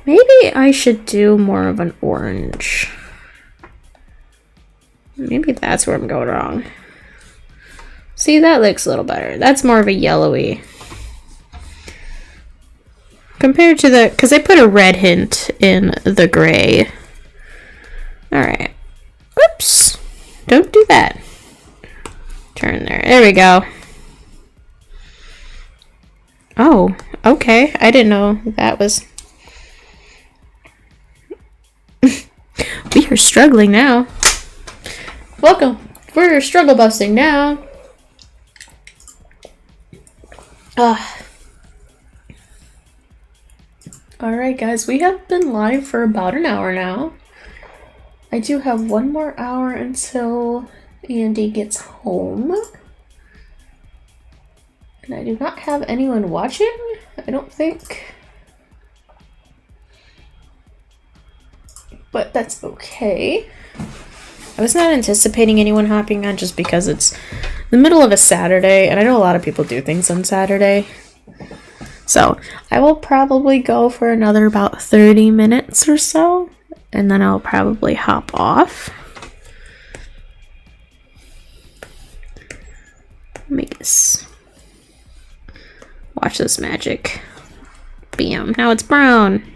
Maybe I should do more of an orange. Maybe that's where I'm going wrong. See, that looks a little better. That's more of a yellowy. Compared to the... because I put a red hint in the gray. Alright. Whoops. Don't do that. Turn there. There we go. Oh, okay. I didn't know that was... We are struggling now. Welcome. We're struggle busting now. Alright guys, we have been live for about an hour now. I do have one more hour until Andy gets home. And I do not have anyone watching, I don't think. But that's okay. I was not anticipating anyone hopping on just because it's the middle of a Saturday, and I know a lot of people do things on Saturday. So I will probably go for another about 30 minutes or so, and then I'll probably hop off. Make this. Watch this magic. Bam. Now it's brown.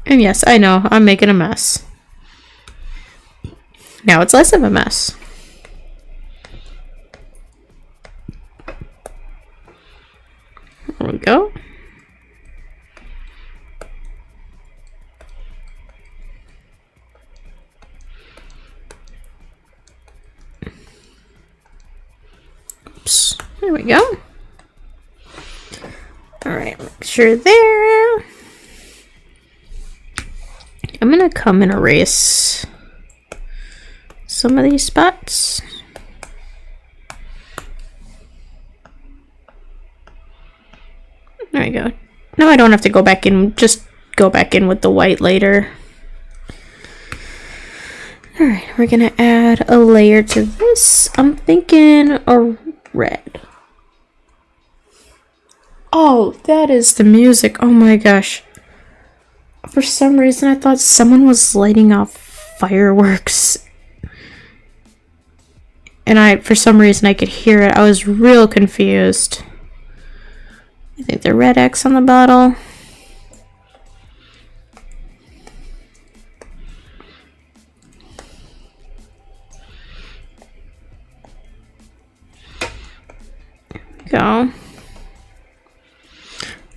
And yes, I know, I'm making a mess. Now it's less of a mess. There we go. Oops. There we go. Alright, make sure there. I'm gonna come and erase some of these spots. There we go. Now I don't have to go back in, just go back in with the white later. Alright, we're gonna add a layer to this. I'm thinking a red. Oh, that is the music. Oh my gosh. For some reason, I thought someone was lighting off fireworks. And for some reason, I could hear it. I was real confused. I think the red X on the bottle. There we go.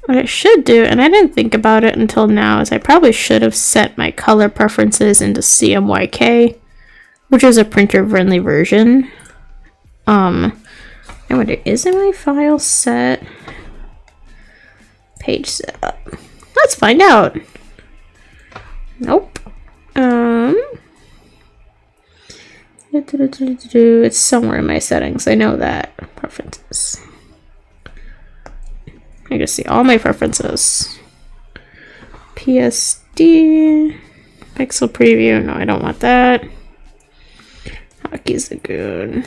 What I should do, and I didn't think about it until now, is I probably should have set my color preferences into CMYK, which is a printer-friendly version. I wonder, is in my file set? Page setup. Let's find out. Nope. It's somewhere in my settings. I know that. Preferences. I can see all my preferences. PSD. Pixel preview. No, I don't want that. Hotkeys are good.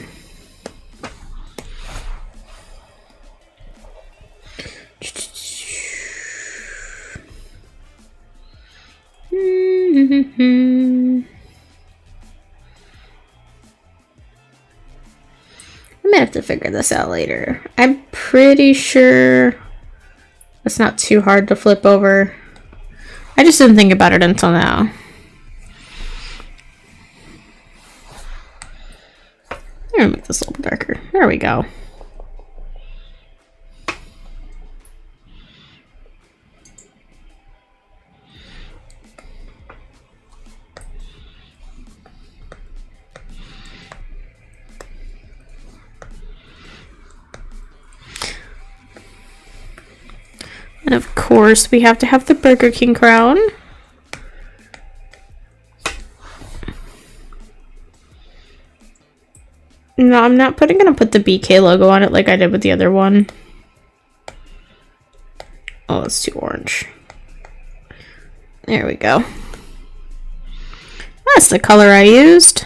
I might have to figure this out later. I'm pretty sure it's not too hard to flip over. I just didn't think about it until now. I'm gonna make this a little darker. There we go. And of course, we have to have the Burger King crown. No, I'm not gonna put the BK logo on it like I did with the other one. Oh, it's too orange. There we go. That's the color I used.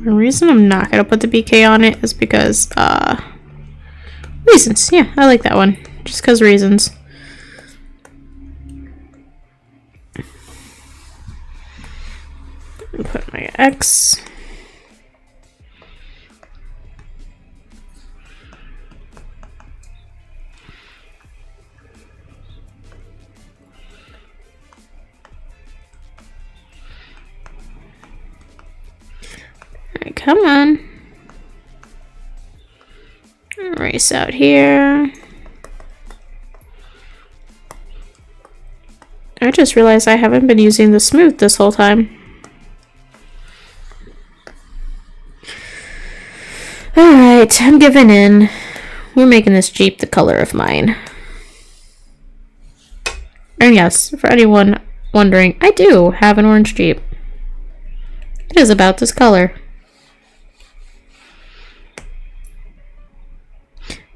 The reason I'm not gonna put the BK on it is because, reasons. Yeah, I like that one. Just because reasons. Put my X. Alright, come on. Erase out here. I just realized I haven't been using the smooth this whole time. Alright, I'm giving in. We're making this Jeep the color of mine. And yes, for anyone wondering, I do have an orange Jeep. It is about this color.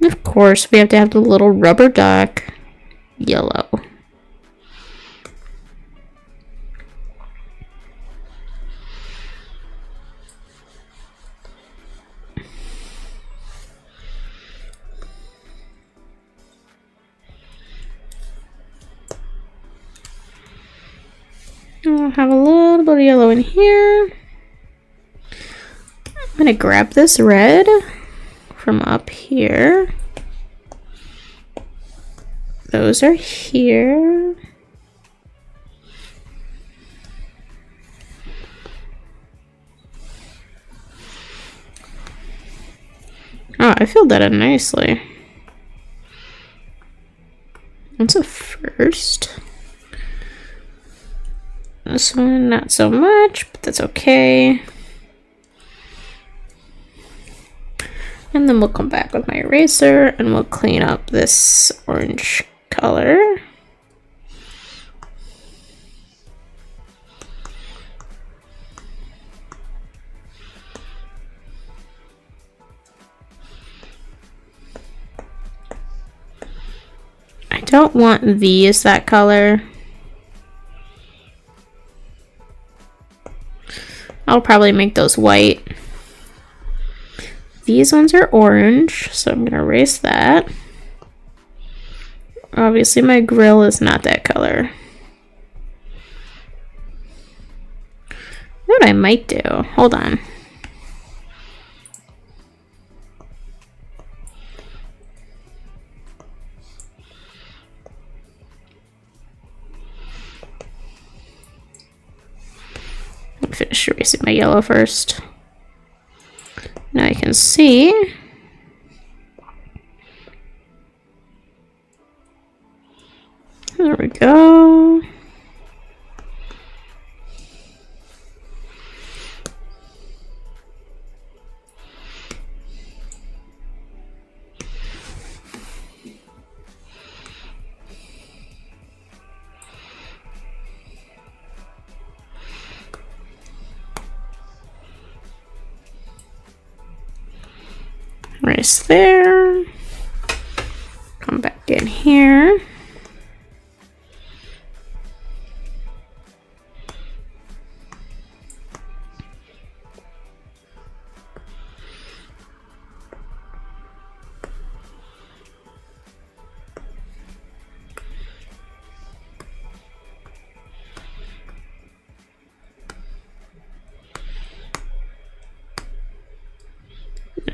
And of course, we have to have the little rubber duck yellow. I'll have a little bit of yellow in here. I'm gonna grab this red from up here. Those are here. Oh, I filled that in nicely. That's a first. This one, not so much, but that's okay. And then we'll come back with my eraser and we'll clean up this orange color. I don't want these that color. I'll probably make those white. These ones are orange, so I'm gonna erase that. Obviously my grill is not that color. You know what I might do? Hold on. Let me finish erasing my yellow first. Now you can see there we go. nice there. Come back in here.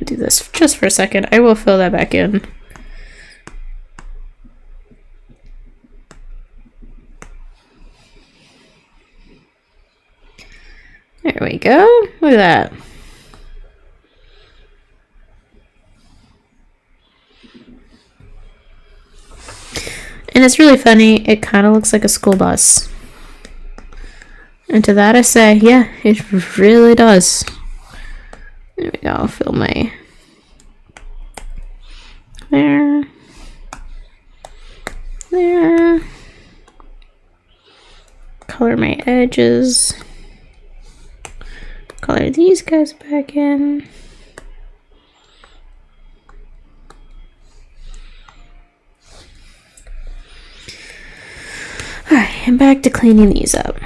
Do this just for a second. I will fill that back in. There we go. Look at that. And it's really funny. It kind of looks like a school bus. And to that I say, yeah, it really does. There we go. Fill my there. Color my edges. Color these guys back in. Alright, and back to cleaning these up.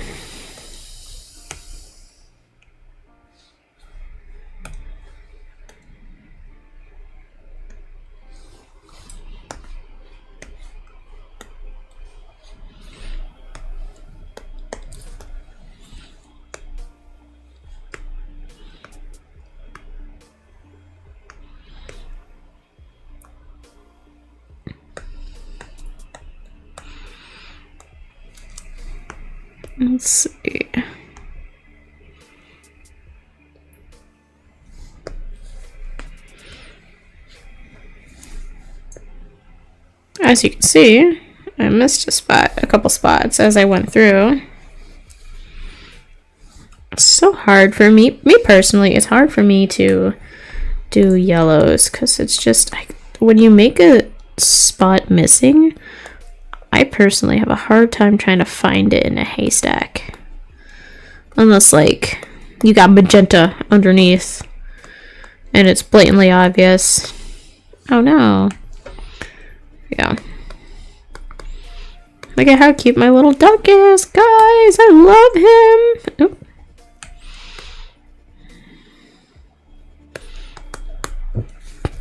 Let's see. As you can see, I missed a couple spots as I went through. It's so hard for me personally, it's hard for me to do yellows because it's just, when you make a spot missing, I personally have a hard time trying to find it in a haystack. Unless, like, you got magenta underneath and it's blatantly obvious. Oh no. Yeah. Look at how cute my little duck is, guys! I love him! Oop.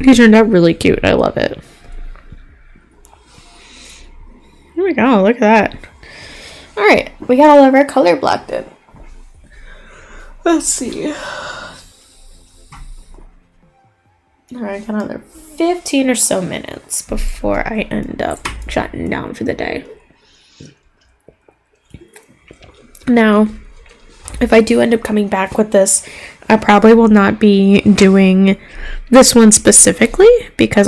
He turned out really cute. I love it. There we go. Look at that. Alright. We got all of our color blocked in. Let's see. Alright. Got another 15 or so minutes before I end up shutting down for the day. Now, if I do end up coming back with this, I probably will not be doing this one specifically because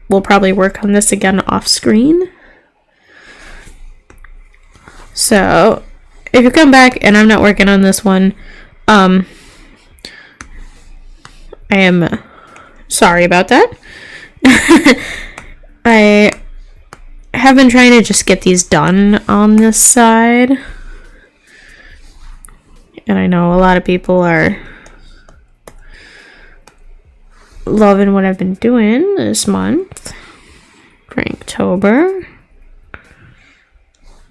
will probably work on this again off screen. So, if you come back and I'm not working on this one, I am sorry about that. I have been trying to just get these done on this side. And I know a lot of people are loving what I've been doing this month for Inktober.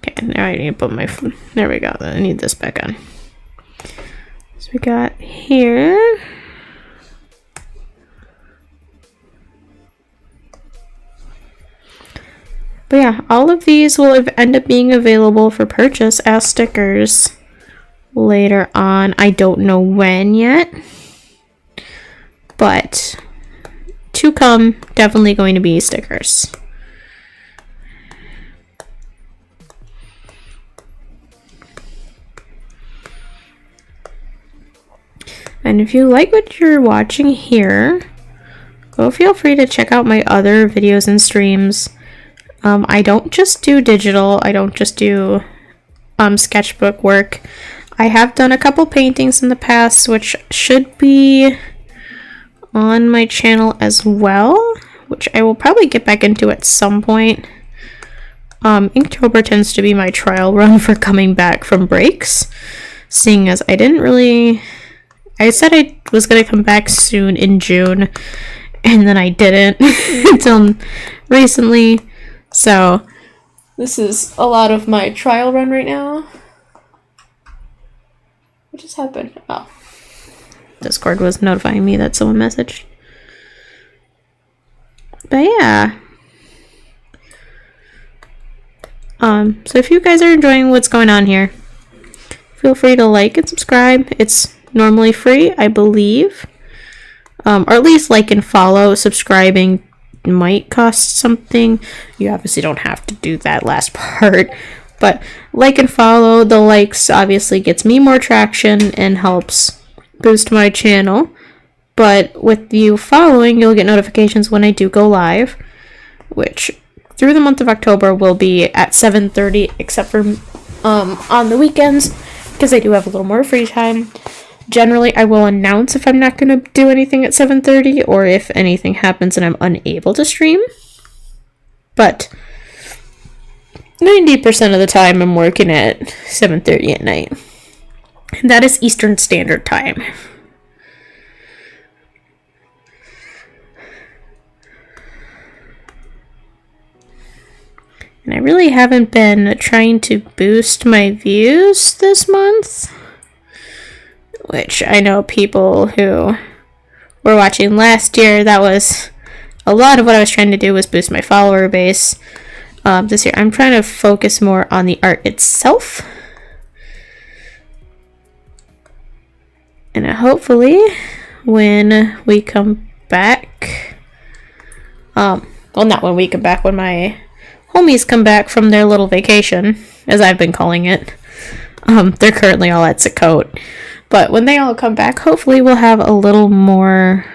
Okay, now I need to put there we go. I need this back on. So we got here. But yeah, all of these will end up being available for purchase as stickers later on. I don't know when yet, but to come, definitely going to be stickers. And if you like what you're watching here, go feel free to check out my other videos and streams. I don't just do digital, I don't just do sketchbook work. I have done a couple paintings in the past, which should be on my channel as well, which I will probably get back into at some point. Inktober tends to be my trial run for coming back from breaks, seeing as I said I was going to come back soon in June, and then I didn't until recently. So this is a lot of my trial run right now. What just happened? Oh. Discord was notifying me that someone messaged. But yeah. So if you guys are enjoying what's going on here, feel free to like and subscribe. It's normally free, I believe. Or at least like and follow. Subscribing might cost something. You obviously don't have to do that last part. But like and follow. The likes obviously gets me more traction and helps boost my channel. But with you following, you'll get notifications when I do go live, which through the month of October will be at 7:30, except for on the weekends, because I do have a little more free time. Generally, I will announce if I'm not going to do anything at 7:30, or if anything happens and I'm unable to stream. But 90% of the time, I'm working at 7:30 at night. And that is Eastern Standard Time. And I really haven't been trying to boost my views this month, which I know people who were watching last year, that was a lot of what I was trying to do was boost my follower base. This year I'm trying to focus more on the art itself. And hopefully when we come back, well, not when we come back, when my homies come back from their little vacation, as I've been calling it. They're currently all at Sakot. But when they all come back, hopefully we'll have a little more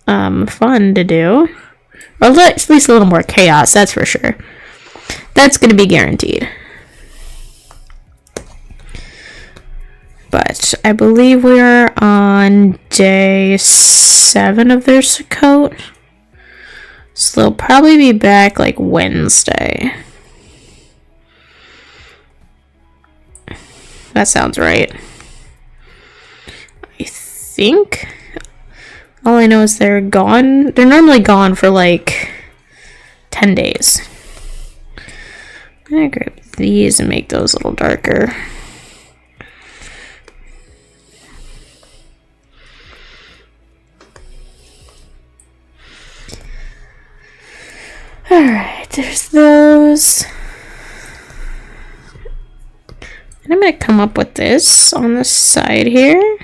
fun to do. Or at least a little more chaos, that's for sure. That's going to be guaranteed. But I believe we are on day 7 of their Sakot. So they'll probably be back like Wednesday. That sounds right. I think. All I know is they're gone. They're normally gone for like 10 days. I'm gonna grab these and make those a little darker. Alright, there's those. And I'm going to come up with this on the side here.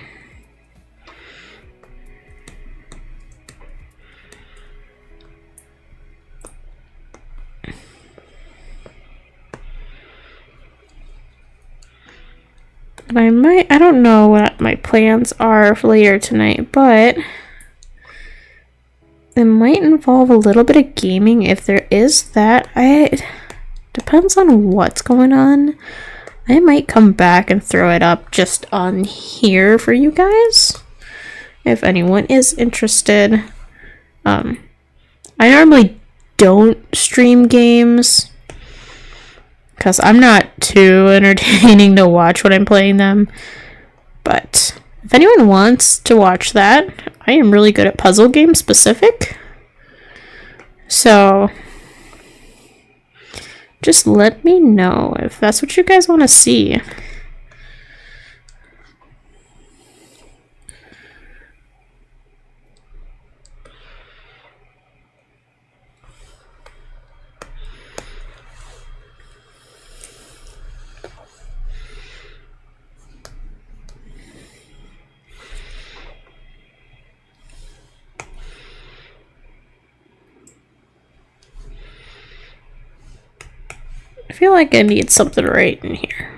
And I don't know what my plans are for later tonight, but it might involve a little bit of gaming. If there is that, it depends on what's going on. I might come back and throw it up just on here for you guys, if anyone is interested. I normally don't stream games because I'm not too entertaining to watch when I'm playing them. But if anyone wants to watch that, I am really good at puzzle game specific. So just let me know if that's what you guys want to see. I feel like I need something right in here.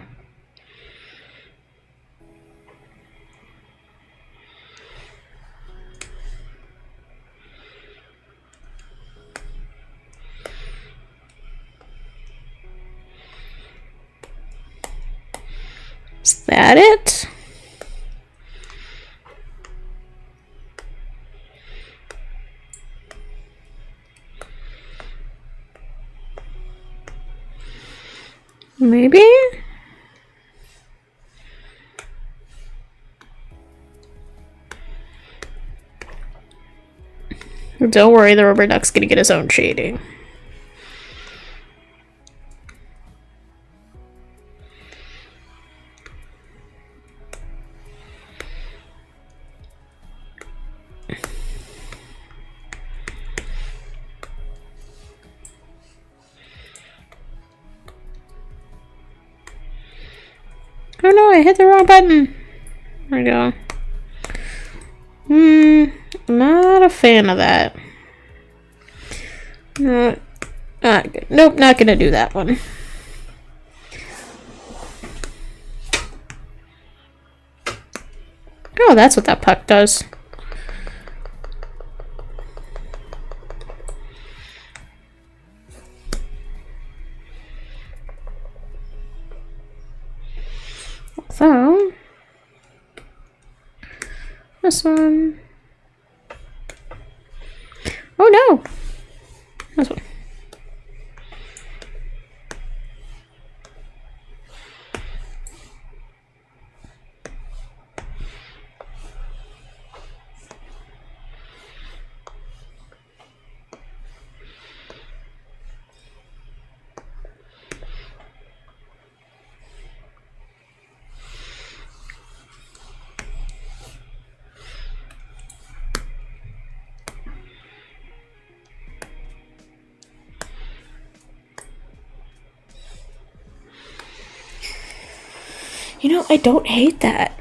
Is that it? Maybe? Don't worry, the rubber duck's gonna get his own shading. Oh no, I hit the wrong button. There we go. Not a fan of that. Not good. Nope, not gonna do that one. Oh, that's what that puck does. So, this one. Oh no! This one. You know, I don't hate that.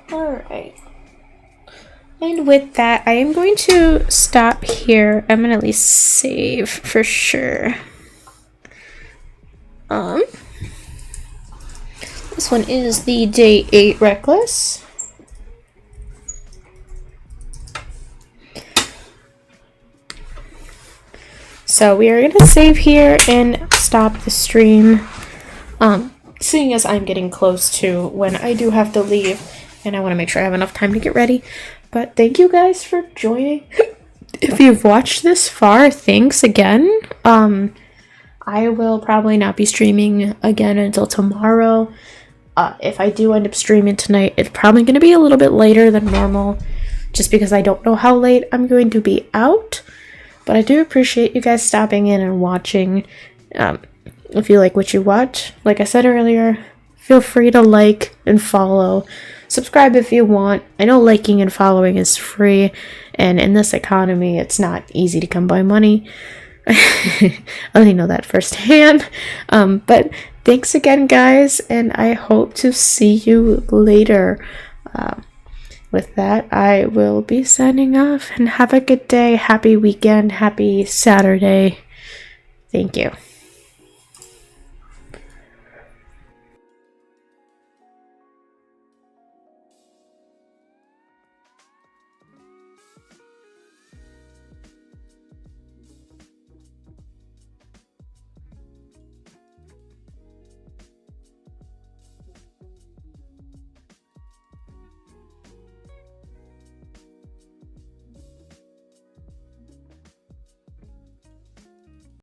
Alright. And with that, I am going to stop here. I'm going to at least save for sure. This one is the day 8 Reckless. So we are going to save here and stop the stream. Seeing as I'm getting close to when I do have to leave, and I want to make sure I have enough time to get ready. But thank you guys for joining. If you've watched this far, thanks again. I will probably not be streaming again until tomorrow. If I do end up streaming tonight, it's probably going to be a little bit later than normal, just because I don't know how late I'm going to be out. But I do appreciate you guys stopping in and watching. If you like what you watch, like I said earlier, feel free to like and follow. Subscribe if you want. I know liking and following is free, and in this economy, it's not easy to come by money. I only know that firsthand. But thanks again, guys, and I hope to see you later. With that, I will be signing off, and have a good day. Happy weekend. Happy Saturday. Thank you.